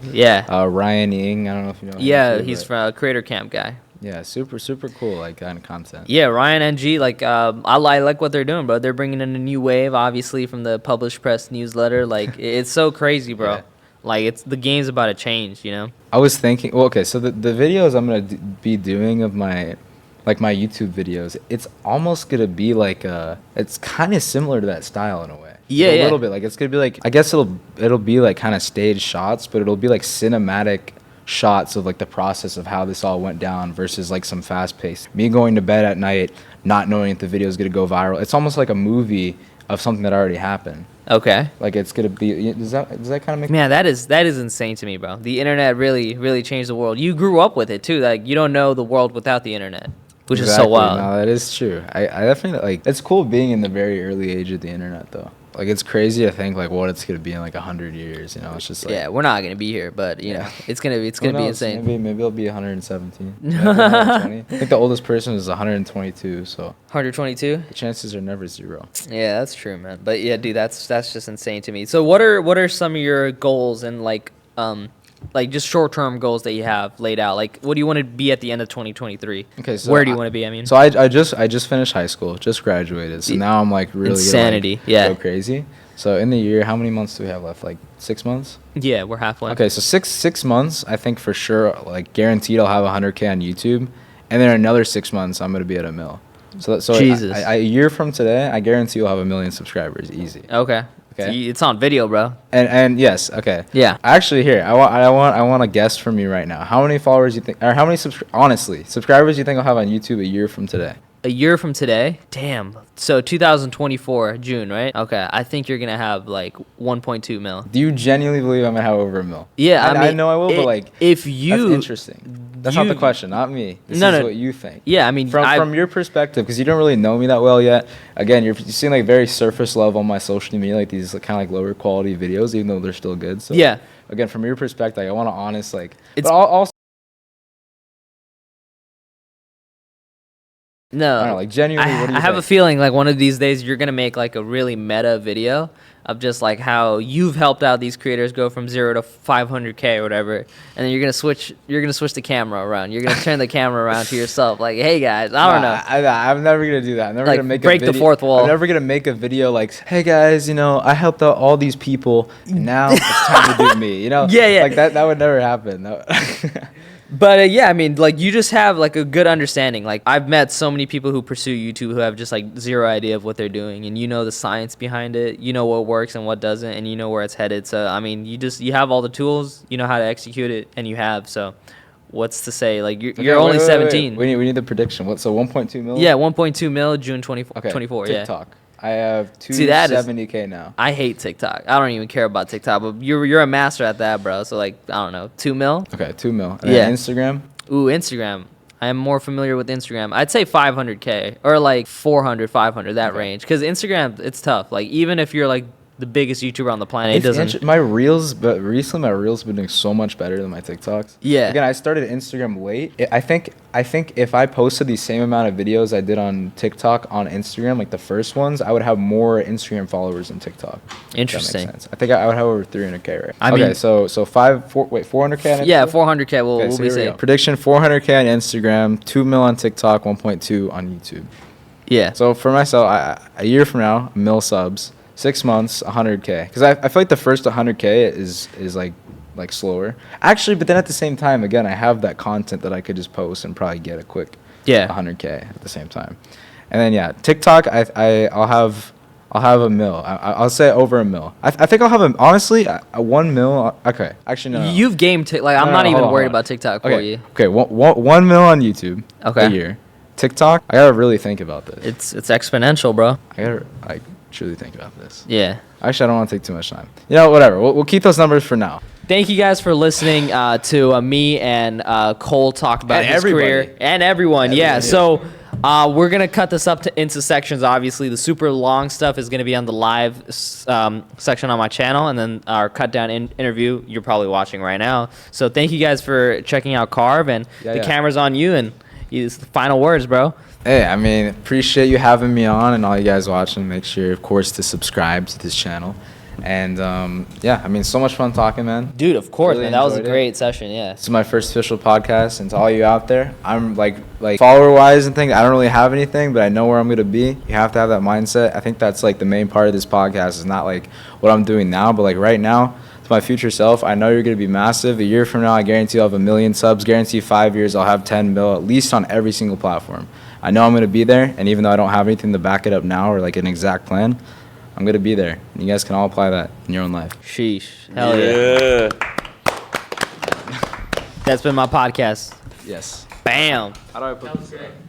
Ryan Ying. I don't know if you know him. Yeah, he's from a Creator Camp guy. Yeah, super cool, like kind of content. Yeah, Ryan NG, like I like what they're doing, bro. They're bringing in a new wave, obviously from the Published Press newsletter. Like it's so crazy, bro. Yeah. Like the game's about to change, you know. I was thinking, well, okay, so the videos I'm gonna be doing of my YouTube videos, it's almost gonna be like it's kind of similar to that style in a way. Yeah, a little bit. Like it's gonna be like, I guess it'll be like kind of staged shots, but it'll be like cinematic shots of like the process of how this all went down versus like some fast paced. Me going to bed at night, not knowing if the video is gonna go viral. It's almost like a movie of something that already happened. Okay. Like it's gonna be. Does that kind of make? Man, that is insane to me, bro. The internet really changed the world. You grew up with it too. Like you don't know the world without the internet, which is so wild. No, that is true. I definitely like. It's cool being in the very early age of the internet, though. Like it's crazy to think like what it's gonna be in like 100 years. You know, it's just like we're not gonna be here, but you know, it's gonna be insane. Maybe it'll be 117. 120. I think the oldest person is 122. So 122. The chances are never zero. Yeah, that's true, man. But yeah, dude, that's just insane to me. So what are some of your goals and like just short-term goals that you have laid out? Like, what do you want to be at the end of 2023? Okay, so where do you want to be? I mean, so I just finished high school, just graduated. So now I'm like really insanity. Gonna, go crazy. So in the year, how many months do we have left? Like 6 months? Yeah, we're halfway. Okay, so six months, I think for sure, like guaranteed, I'll have 100K on YouTube, and then another 6 months, I'm gonna be at $1 million. So Jesus. a year from today, I guarantee you'll have 1 million subscribers, easy. Okay. Okay. It's on video, bro. And yes, okay. Yeah. Actually, here I want a guess from you right now. How many followers you think, or how many subscribers you think I'll have on YouTube a year from today? A year from today? Damn. So 2024, June, right? Okay. I think you're going to have like 1.2 mil. Do you genuinely believe I'm gonna have over 1 mil? Yeah, I mean, know I will, but like, if you, that's interesting. That's not the question, not me. This is what you think. Yeah, I mean, from your perspective, because you don't really know me that well yet. Again, you're seeing like very surface level on my social media, like these kind of like lower quality videos, even though they're still good. So yeah. Again, from your perspective, I want to honest like. It's but also. No, I don't know, like genuinely, what do you I have think? a feeling like one of these days you're gonna make like a really meta video of just like how you've helped out these creators go from 0 to 500K or whatever, and then you're gonna switch the camera around. You're gonna turn the camera around to yourself, like, hey guys, I don't know. I'm never gonna do that. I'm never Like, gonna make break a video. the fourth wall. I'm never gonna make a video like, hey guys, you know, I helped out all these people, and now it's time to do me. You know, Yeah. like that would never happen. But yeah, I mean, like you just have like a good understanding. Like I've met so many people who pursue YouTube who have just like zero idea of what they're doing, and you know the science behind it, you know what works and what doesn't, and you know where it's headed. So I mean, you have all the tools, you know how to execute it, and you have. So what's to say? Like you're only 17. We need the prediction. What? So 1.2 million. Yeah, 1.2 mil, June 24. Okay. 24. TikTok. Yeah. I have See, that is- 270K now. I hate TikTok. I don't even care about TikTok, but you're a master at that, bro. So like I don't know, 2 mil. Okay, 2 mil. And Yeah. then Instagram. Ooh, Instagram. I am more familiar with Instagram. I'd say 500K or like 400, 500, that Okay. range. Because Instagram, it's tough. Like even if you're like the biggest YouTuber on the planet, it doesn't. My reels, but recently my reels have been doing so much better than my TikToks. Yeah. Again, I started Instagram late. I think if I posted the same amount of videos I did on TikTok on Instagram, like the first ones, I would have more Instagram followers than TikTok. Interesting. If that makes sense. I think I would have over 300K, right? I okay, mean- so 400K on Yeah, Instagram? 400K. We'll Okay, so be here we safe. go. Prediction: 400K on Instagram, 2 mil on TikTok, 1.2 on YouTube. Yeah. So for myself, a year from now, mil subs, 6 months, 100K. Because I feel like the first 100K is like slower. Actually, but then at the same time, again, I have that content that I could just post and probably get a quick Yeah. 100K at the same time. And then yeah, TikTok, I'll have a mil. I'll say over a mil. I think I'll have honestly a 1 mil. Okay, actually no. You've gamed like I'm No, not no, even hold on, worried hold on. about TikTok for Okay, you. okay, 1 mil on YouTube. Okay. A year. TikTok, I gotta really think about this. It's exponential, bro. I gotta like truly think about this. Yeah. Actually, I don't want to take too much time. You know, whatever. We'll keep those numbers for now. Thank you guys for listening to me and Cole talk about And his everybody. career and everyone. Yeah. So we're gonna cut this up into sections. Obviously, the super long stuff is gonna be on the live section on my channel, and then our cut down interview you're probably watching right now. So thank you guys for checking out Karve, and Yeah, the yeah. camera's on you. And it's the final words, bro. Hey, I mean, appreciate you having me on, and all you guys watching. Make sure, of course, to subscribe to this channel. And yeah, I mean, so much fun talking, man. Dude, of course, Really man. That was a enjoyed it. great session. Yeah. This is my first official podcast, and to all you out there, I'm like follower wise and things, I don't really have anything, but I know where I'm gonna be. You have to have that mindset. I think that's like the main part of this podcast is not like what I'm doing now, but like right now, to my future self, I know you're gonna be massive. A year from now, I guarantee I'll have 1 million subs. Guarantee 5 years, I'll have 10 mil at least on every single platform. I know I'm gonna be there, and even though I don't have anything to back it up now or like an exact plan, I'm gonna be there. And you guys can all apply that in your own life. Sheesh. Hell yeah. That's been my podcast. Yes. Bam. How do I put this?